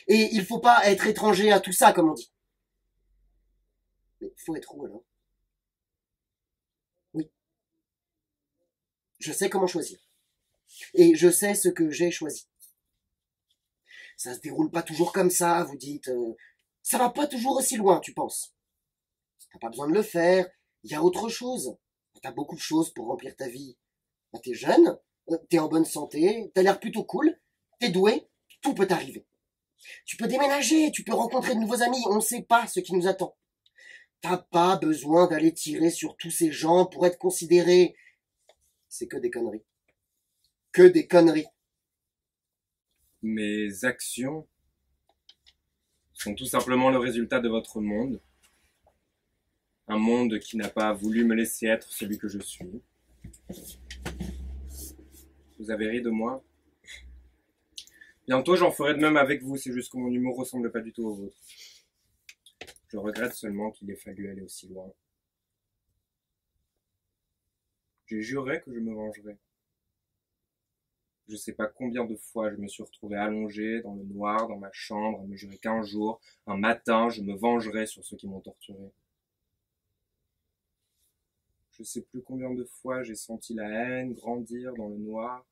Et il faut pas être étranger à tout ça, comme on dit. Mais il faut être où alors? Oui. Je sais comment choisir. Et je sais ce que j'ai choisi. Ça se déroule pas toujours comme ça, vous dites. Ça va pas toujours aussi loin, tu penses. T'as pas besoin de le faire. Il y a autre chose. T'as beaucoup de choses pour remplir ta vie. T'es jeune, t'es en bonne santé, t'as l'air plutôt cool, t'es doué, tout peut arriver. Tu peux déménager, tu peux rencontrer de nouveaux amis, on ne sait pas ce qui nous attend. T'as pas besoin d'aller tirer sur tous ces gens pour être considéré. C'est que des conneries. Que des conneries. Mes actions sont tout simplement le résultat de votre monde. Un monde qui n'a pas voulu me laisser être celui que je suis. Vous avez ri de moi. Bientôt, j'en ferai de même avec vous, c'est juste que mon humour ressemble pas du tout au vôtre. Je regrette seulement qu'il ait fallu aller aussi loin. J'ai juré que je me vengerais. Je sais pas combien de fois je me suis retrouvé allongé dans le noir, dans ma chambre, à me jurer qu'un jour, un matin, je me vengerai sur ceux qui m'ont torturé. Je sais plus combien de fois j'ai senti la haine grandir dans le noir.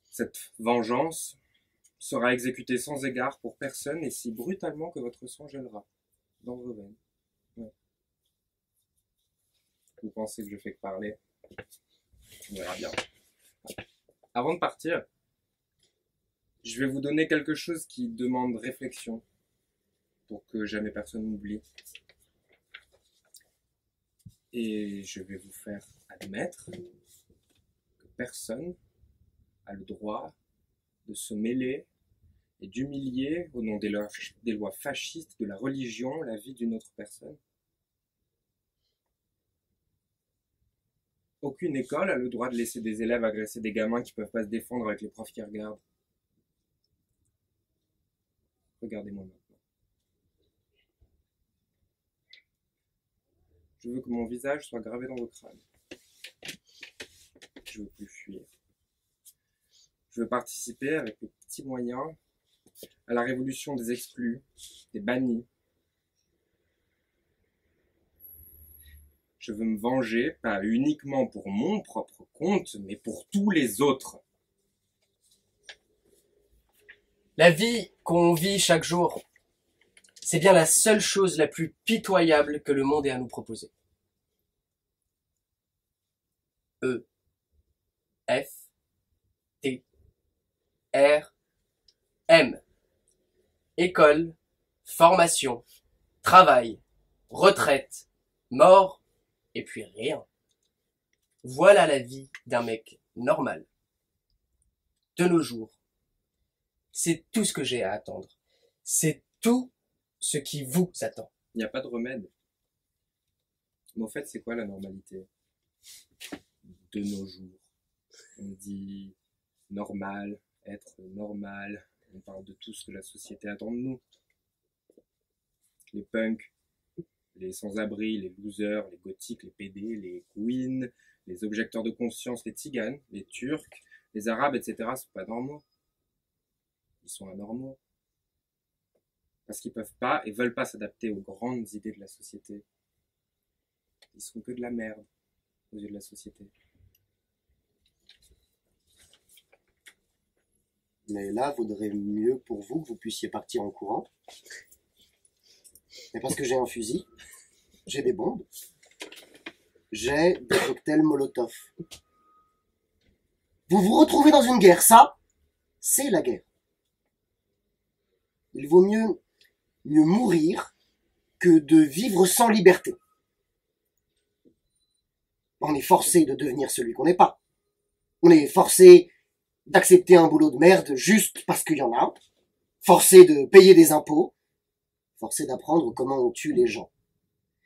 Cette vengeance sera exécutée sans égard pour personne et si brutalement que votre sang gèlera dans vos veines. Ouais. Vous pensez que je fais que parler? On verra bien. Avant de partir, je vais vous donner quelque chose qui demande réflexion pour que jamais personne n'oublie. Et je vais vous faire admettre que personne a le droit de se mêler et d'humilier au nom des lois fascistes, de la religion, la vie d'une autre personne. Aucune école a le droit de laisser des élèves agresser des gamins qui peuvent pas se défendre avec les profs qui regardent. Regardez-moi maintenant. Je veux que mon visage soit gravé dans vos crânes. Je veux plus fuir. Je veux participer avec mes petits moyens à la révolution des exclus, des bannis. Je veux me venger, pas uniquement pour mon propre compte, mais pour tous les autres. La vie qu'on vit chaque jour, c'est bien la seule chose la plus pitoyable que le monde ait à nous proposer. E, F, T, R, M. École, formation, travail, retraite, mort, et puis rien. Voilà la vie d'un mec normal. De nos jours, c'est tout ce que j'ai à attendre. C'est tout ce qui vous attend. Il n'y a pas de remède. Mais au fait, c'est quoi la normalité de nos jours? On dit normal, être normal. On parle de tout ce que la société attend de nous. Les punks, les sans-abri, les losers, les gothiques, les PD, les queens, les objecteurs de conscience, les tziganes, les turcs, les arabes, etc. sont pas normaux. Ils sont anormaux. Parce qu'ils peuvent pas et veulent pas s'adapter aux grandes idées de la société. Ils sont que de la merde aux yeux de la société. Mais là, vaudrait mieux pour vous que vous puissiez partir en courant. Mais parce que j'ai un fusil, j'ai des bombes, j'ai des cocktails Molotov. Vous vous retrouvez dans une guerre, ça, c'est la guerre. Il vaut mieux mourir que de vivre sans liberté. On est forcé de devenir celui qu'on n'est pas. On est forcé d'accepter un boulot de merde juste parce qu'il y en a, forcé de payer des impôts, forcé d'apprendre comment on tue les gens,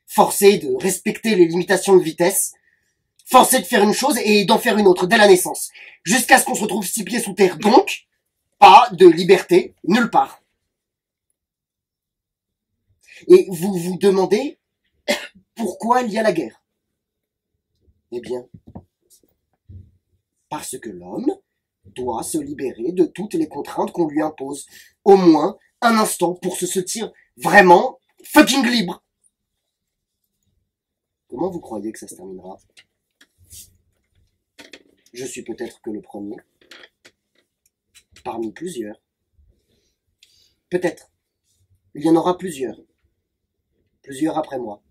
forcé de respecter les limitations de vitesse, forcé de faire une chose et d'en faire une autre dès la naissance, jusqu'à ce qu'on se retrouve 6 pieds sous terre. Donc, pas de liberté nulle part. Et vous vous demandez pourquoi il y a la guerre. Eh bien, parce que l'homme doit se libérer de toutes les contraintes qu'on lui impose, au moins un instant pour se sentir vraiment fucking libre. Comment vous croyez que ça se terminera? Je suis peut-être que le premier, parmi plusieurs. Peut-être. Il y en aura plusieurs. Plusieurs après moi.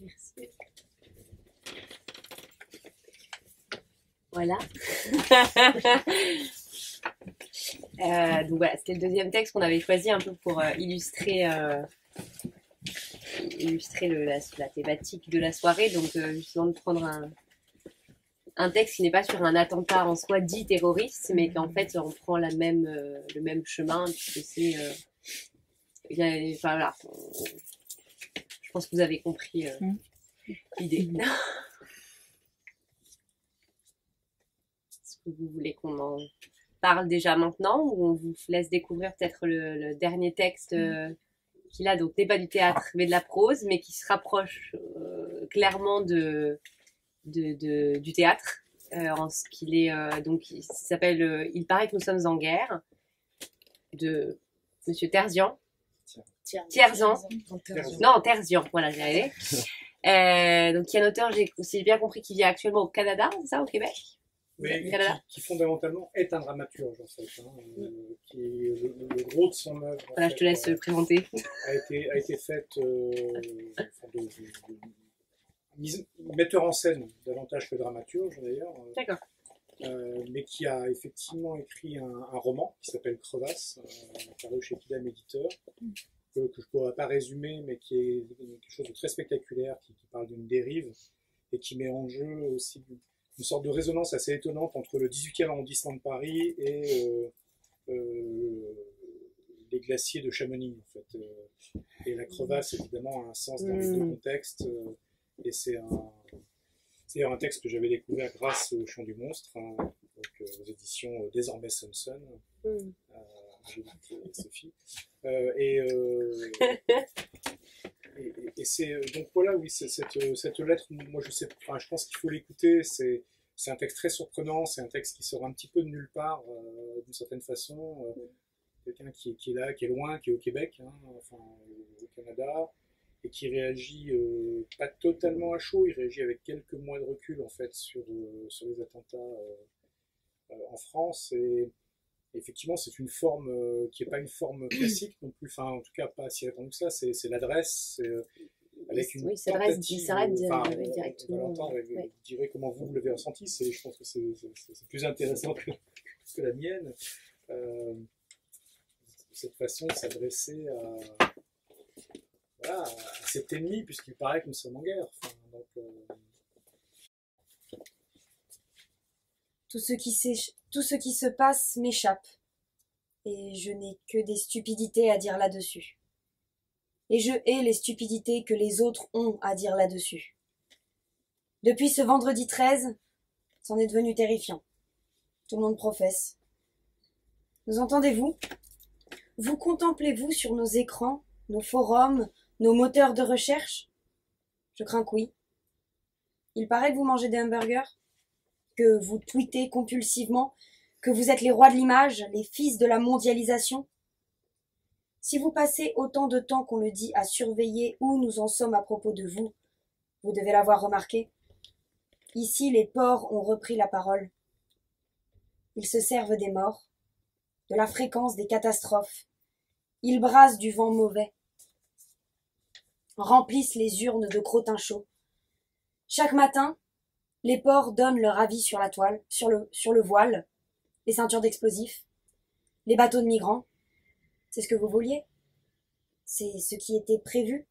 Merci. Voilà. Donc voilà, c'était le deuxième texte qu'on avait choisi un peu pour illustrer la thématique de la soirée. Donc justement de prendre un texte qui n'est pas sur un attentat en soi dit terroriste, mais qu'en fait on prend le même chemin, puisque c'est enfin, voilà. Je pense que vous avez compris l'idée. Est-ce que vous voulez qu'on en parle déjà maintenant ou on vous laisse découvrir peut-être le dernier texte qu'il a, donc n'est pas du théâtre mais de la prose, mais qui se rapproche clairement du théâtre, en ce qu'il est, donc il s'appelle Il paraît que nous sommes en guerre, de Monsieur Terzian. Terzian. Non, Terzian, voilà, j'y arrivais. Donc, qui est un auteur, j'ai bien compris, qui vit actuellement au Canada, c'est ça, au Québec? Mais qui fondamentalement est un dramaturge, en fait. Qui le gros de son œuvre. Voilà, je te laisse présenter. A été faite metteur en scène, davantage que dramaturge d'ailleurs. D'accord. Mais qui a effectivement écrit un roman qui s'appelle Crevasse, paru chez Kidam Éditeur, que je ne pourrais pas résumer, mais qui est quelque chose de très spectaculaire, qui parle d'une dérive et qui met en jeu aussi une sorte de résonance assez étonnante entre le 18e arrondissement de Paris et les glaciers de Chamonix, en fait. Et la crevasse, évidemment, a un sens dans les deux contextes. Et c'est un texte que j'avais découvert grâce au Chant du Monstre, donc, aux éditions désormais Samson, Sophie. Et c'est donc voilà, oui, cette lettre, moi je pense qu'il faut l'écouter. C'est un texte très surprenant, c'est un texte qui sort un petit peu de nulle part, d'une certaine façon. Quelqu'un qui est là, qui est loin, qui est au Québec, enfin au Canada, et qui réagit pas totalement à chaud, il réagit avec quelques mois de recul en fait sur les attentats en France. Et effectivement, c'est une forme qui n'est pas une forme classique non plus, enfin en tout cas pas si répandue que ça, c'est l'adresse, avec une tentative, il s'arrête directement. Vous direz comment vous l'avez ressenti, je pense que c'est plus intéressant que la mienne. Cette façon de s'adresser à cet ennemi, puisqu'il paraît que nous sommes en guerre. Enfin, donc, Tout ce qui se passe m'échappe, et je n'ai que des stupidités à dire là-dessus. Et je hais les stupidités que les autres ont à dire là-dessus. Depuis ce vendredi 13, c'en est devenu terrifiant. Tout le monde professe. Nous entendez-vous? Vous contemplez-vous sur nos écrans, nos forums, nos moteurs de recherche? Je crains que oui. Il paraît que vous mangez des hamburgers, que vous tweetez compulsivement, que vous êtes les rois de l'image, les fils de la mondialisation. Si vous passez autant de temps qu'on le dit à surveiller où nous en sommes à propos de vous, vous devez l'avoir remarqué. Ici, les porcs ont repris la parole. Ils se servent des morts, de la fréquence des catastrophes. Ils brassent du vent mauvais, remplissent les urnes de crottin chaud. Chaque matin, les porcs donnent leur avis sur la toile, sur le voile, les ceintures d'explosifs, les bateaux de migrants. C'est ce que vous vouliez? C'est ce qui était prévu?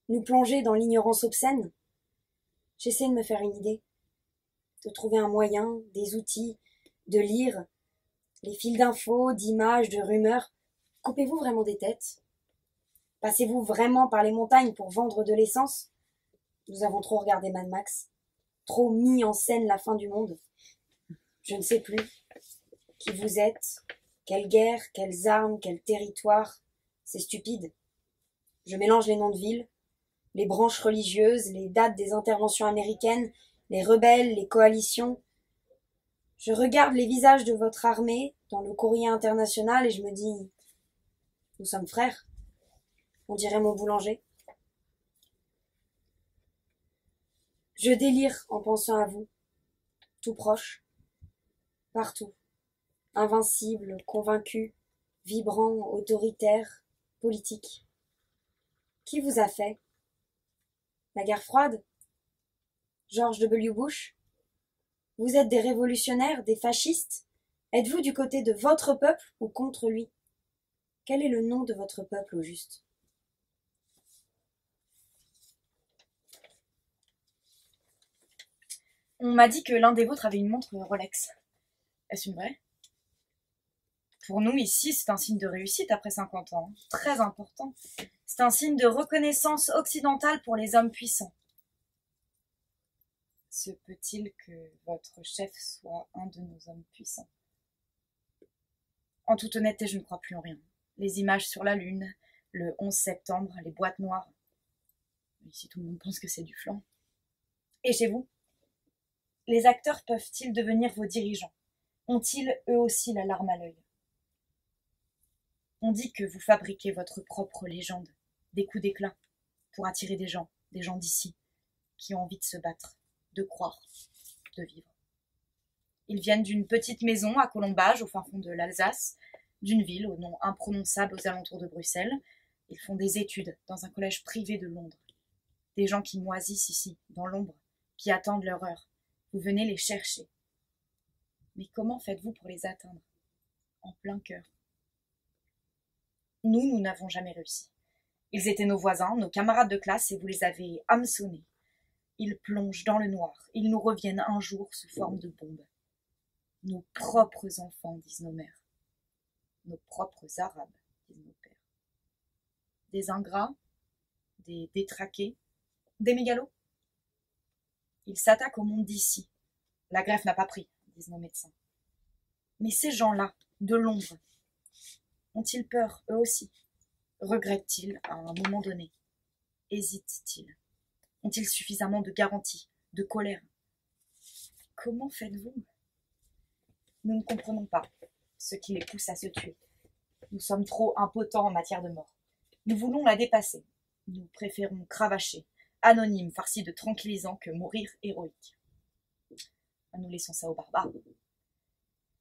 Nous plonger dans l'ignorance obscène? J'essaie de me faire une idée, de trouver un moyen, des outils, de lire les fils d'infos, d'images, de rumeurs. Coupez-vous vraiment des têtes? Passez-vous vraiment par les montagnes pour vendre de l'essence? Nous avons trop regardé Mad Max, trop mis en scène la fin du monde. Je ne sais plus qui vous êtes, quelle guerre, quelles armes, quel territoire. C'est stupide. Je mélange les noms de villes, les branches religieuses, les dates des interventions américaines, les rebelles, les coalitions. Je regarde les visages de votre armée dans le courrier international et je me dis, nous sommes frères. On dirait mon boulanger. Je délire en pensant à vous, tout proche, partout, invincible, convaincu, vibrant, autoritaire, politique. Qui vous a fait? La guerre froide? George W. Bush? Vous êtes des révolutionnaires, des fascistes? Êtes-vous du côté de votre peuple ou contre lui? Quel est le nom de votre peuple au juste? On m'a dit que l'un des vôtres avait une montre Rolex. Est-ce une vraie? Pour nous, ici, c'est un signe de réussite après 50 ans. Très important. C'est un signe de reconnaissance occidentale pour les hommes puissants. Se peut-il que votre chef soit un de nos hommes puissants? En toute honnêteté, je ne crois plus en rien. Les images sur la lune, le 11 septembre, les boîtes noires. Ici, tout le monde pense que c'est du flan. Et chez vous? Les acteurs peuvent-ils devenir vos dirigeants? Ont-ils eux aussi la larme à l'œil? On dit que vous fabriquez votre propre légende, des coups d'éclat, pour attirer des gens d'ici, qui ont envie de se battre, de croire, de vivre. Ils viennent d'une petite maison à Colombage, au fin fond de l'Alsace, d'une ville au nom imprononçable aux alentours de Bruxelles. Ils font des études dans un collège privé de Londres. Des gens qui moisissent ici, dans l'ombre, qui attendent leur heure. Vous venez les chercher. Mais comment faites-vous pour les atteindre? En plein cœur. Nous n'avons jamais réussi. Ils étaient nos voisins, nos camarades de classe, et vous les avez hameçonnés. Ils plongent dans le noir. Ils nous reviennent un jour sous forme de bombes. Nos propres enfants, disent nos mères. Nos propres arabes, disent nos pères. Des ingrats, des détraqués, des mégalos. Ils s'attaquent au monde d'ici. La greffe n'a pas pris, disent nos médecins. Mais ces gens-là, de l'ombre, ont-ils peur, eux aussi? Regrettent-ils à un moment donné? Hésitent-ils? Ont-ils suffisamment de garanties, de colère? Comment faites-vous? Nous ne comprenons pas ce qui les pousse à se tuer. Nous sommes trop impotents en matière de mort. Nous voulons la dépasser. Nous préférons cravacher, anonyme, farci de tranquillisants, que mourir héroïque. Nous laissons ça aux barbares.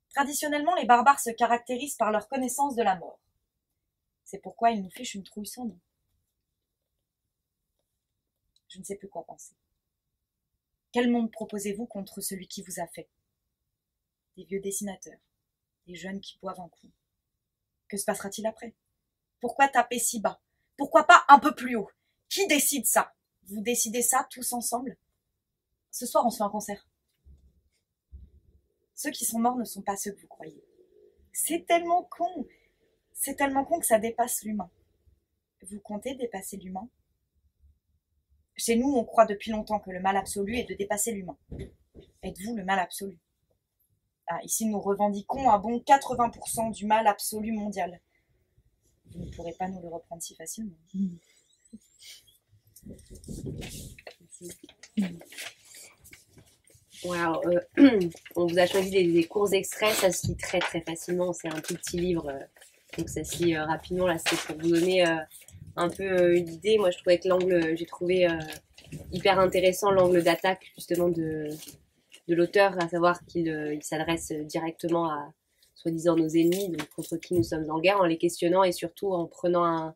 Traditionnellement, les barbares se caractérisent par leur connaissance de la mort. C'est pourquoi ils nous fichent une trouille sans nom. Je ne sais plus quoi penser. Quel monde proposez-vous contre celui qui vous a fait? Des vieux dessinateurs, des jeunes qui boivent un coup. Que se passera-t-il après? Pourquoi taper si bas? Pourquoi pas un peu plus haut? Qui décide ça? Vous décidez ça tous ensemble? Ce soir, on se fait un concert. Ceux qui sont morts ne sont pas ceux que vous croyez. C'est tellement con. C'est tellement con que ça dépasse l'humain. Vous comptez dépasser l'humain? Chez nous, on croit depuis longtemps que le mal absolu est de dépasser l'humain. Êtes-vous le mal absolu? Ah, ici, nous revendiquons un bon 80% du mal absolu mondial. Vous ne pourrez pas nous le reprendre si facilement. Wow, on vous a choisi des courts extraits, ça se lit très très facilement, c'est un tout petit livre, donc ça se lit rapidement. Là, c'était pour vous donner un peu une idée. Moi, je trouvais que l'angle, j'ai trouvé hyper intéressant l'angle d'attaque justement de l'auteur, à savoir qu'il s'adresse directement à soi-disant nos ennemis, donc contre qui nous sommes en guerre, en les questionnant et surtout en prenant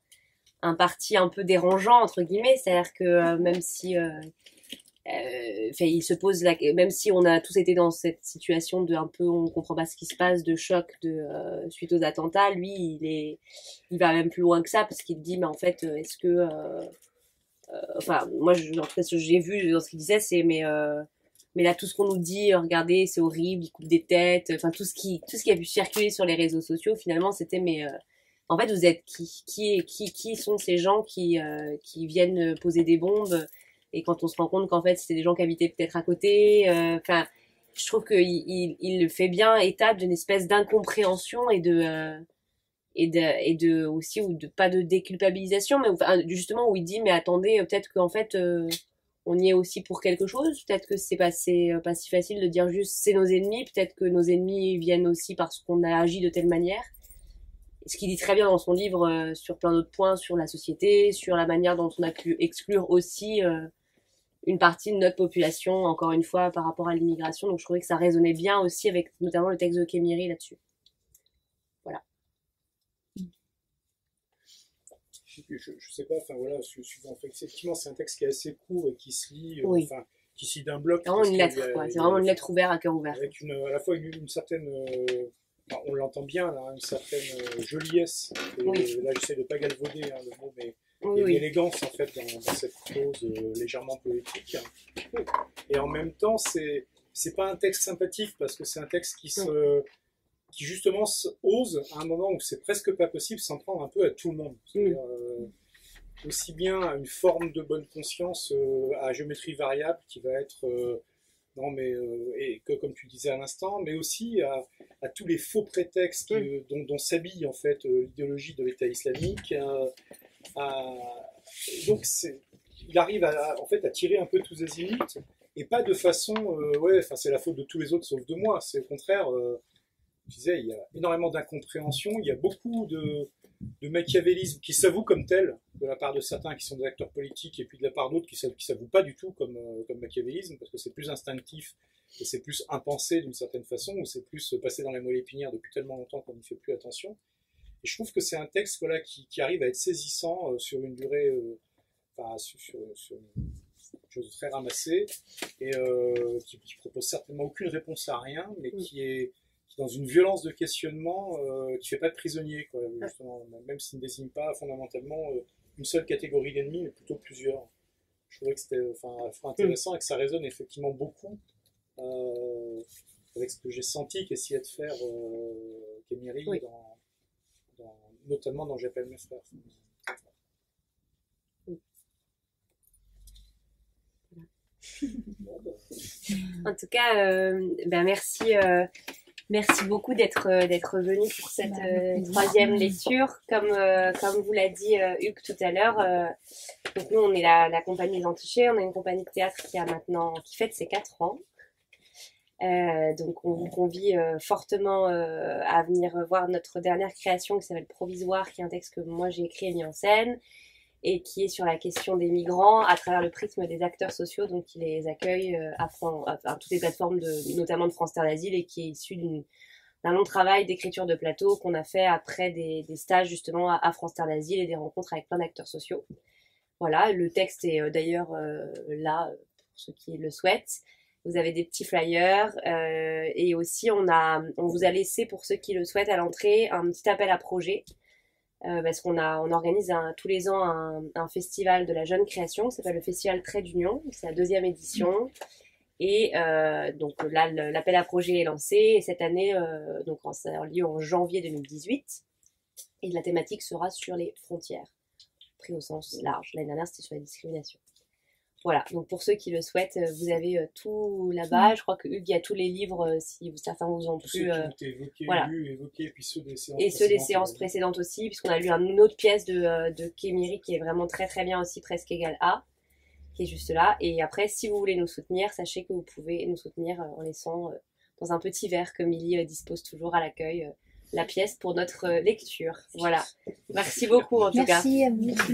un parti un peu dérangeant entre guillemets, c'est-à-dire que même si il se pose même si on a tous été dans cette situation de un peu on comprend pas ce qui se passe, de choc suite aux attentats, lui il va même plus loin que ça parce qu'il dit mais en fait est-ce que enfin moi en tout cas ce que j'ai vu dans ce qu'il disait c'est mais là tout ce qu'on nous dit regardez c'est horrible, ils coupent des têtes, enfin tout ce qui a pu circuler sur les réseaux sociaux finalement c'était mais en fait vous êtes qui sont ces gens qui viennent poser des bombes. Et quand on se rend compte qu'en fait c'était des gens qui habitaient peut-être à côté, enfin, je trouve qu'il fait bien état d'une espèce d'incompréhension et de aussi ou de pas de déculpabilisation, mais enfin, justement où il dit mais attendez peut-être qu'en fait on y est aussi pour quelque chose, peut-être que c'est pas si facile de dire juste c'est nos ennemis, peut-être que nos ennemis viennent aussi parce qu'on a agi de telle manière. Ce qu'il dit très bien dans son livre sur plein d'autres points, sur la société, sur la manière dont on a pu exclure aussi une partie de notre population, encore une fois, par rapport à l'immigration. Donc je trouvais que ça résonnait bien aussi avec notamment le texte de Kémiri là-dessus. Voilà. Je sais pas, enfin voilà, suivant. Effectivement, c'est un texte qui est assez court et qui se lit, Oui. enfin, qui se lit d'un bloc. C'est vraiment une lettre, quoi. C'est vraiment une lettre ouverte à cœur ouvert. Avec à la fois une certaine, enfin, on l'entend bien, là, une certaine joliesse. Et Oui. là, j'essaie de pas galvauder le mot, mais Oui, il y a oui. une élégance en fait dans cette prose légèrement poétique. Et en même temps, c'est pas un texte sympathique parce que c'est un texte qui justement ose à un moment où c'est presque pas possible s'en prendre un peu à tout le monde. C'est-à-dire, aussi bien à une forme de bonne conscience à géométrie variable qui va être Non, mais, et que, comme tu disais à l'instant, mais aussi à tous les faux prétextes dont s'habille en fait l'idéologie de l'État islamique. Donc il arrive en fait à tirer un peu tous azimuts, et pas de façon c'est la faute de tous les autres sauf de moi. C'est au contraire, je disais, il y a énormément d'incompréhension, il y a beaucoup de machiavélisme qui s'avoue comme tel de la part de certains qui sont des acteurs politiques, et puis de la part d'autres qui s'avouent pas du tout comme machiavélisme, parce que c'est plus instinctif et c'est plus impensé d'une certaine façon, ou c'est plus passé dans la moelle épinière depuis tellement longtemps qu'on n'y fait plus attention. Et je trouve que c'est un texte qui arrive à être saisissant sur une durée, sur une chose très ramassée, et qui propose certainement aucune réponse à rien, mais qui est dans une violence de questionnement qui fait pas de prisonnier, quoi, justement, même s'il ne désigne pas fondamentalement une seule catégorie d'ennemis, mais plutôt plusieurs. Je trouvais que c'était intéressant et que ça résonne effectivement beaucoup avec ce que j'ai senti qu'essayait de faire Kémiri, notamment dans J'appelle mes frères. En tout cas, merci beaucoup d'être venu pour cette troisième lecture. Comme vous l'a dit Hugues tout à l'heure, donc nous on est la compagnie Les Entichés, on est une compagnie de théâtre qui fête ses 4 ans. Donc on vous convie fortement à venir voir notre dernière création qui s'appelle Provisoire, qui est un texte que moi j'ai écrit et mis en scène, et qui est sur la question des migrants à travers le prisme des acteurs sociaux, donc qui les accueillent à toutes les plateformes, notamment de France Terre d'Asile, et qui est issu d'un long travail d'écriture de plateau qu'on a fait après des stages justement à France Terre d'Asile et des rencontres avec plein d'acteurs sociaux. Voilà, le texte est d'ailleurs là pour ceux qui le souhaitent. Vous avez des petits flyers et aussi on vous a laissé, pour ceux qui le souhaitent, à l'entrée un petit appel à projet. Parce qu'on organise tous les ans un festival de la jeune création qui s'appelle le Festival Trait d'Union. C'est la 2e édition. Et donc là, l'appel à projet est lancé. Et cette année, ça a lieu en janvier 2018. Et la thématique sera sur les frontières, pris au sens large. L'année dernière, c'était sur la discrimination. Voilà, donc pour ceux qui le souhaitent, vous avez tout là-bas. Je crois que Hugues, il y a tous les livres, si certains vous ont plu. Voilà. Évoqués, et puis ceux des séances précédentes. Des séances précédentes aussi, puisqu'on a lu une autre pièce de Kémiri qui est vraiment très très bien aussi, presque égale A, qui est juste là. Et après, si vous voulez nous soutenir, sachez que vous pouvez nous soutenir en laissant dans un petit verre que Milly dispose toujours à l'accueil la pièce pour notre lecture. Voilà. Merci beaucoup en tout cas. Merci à vous. Merci.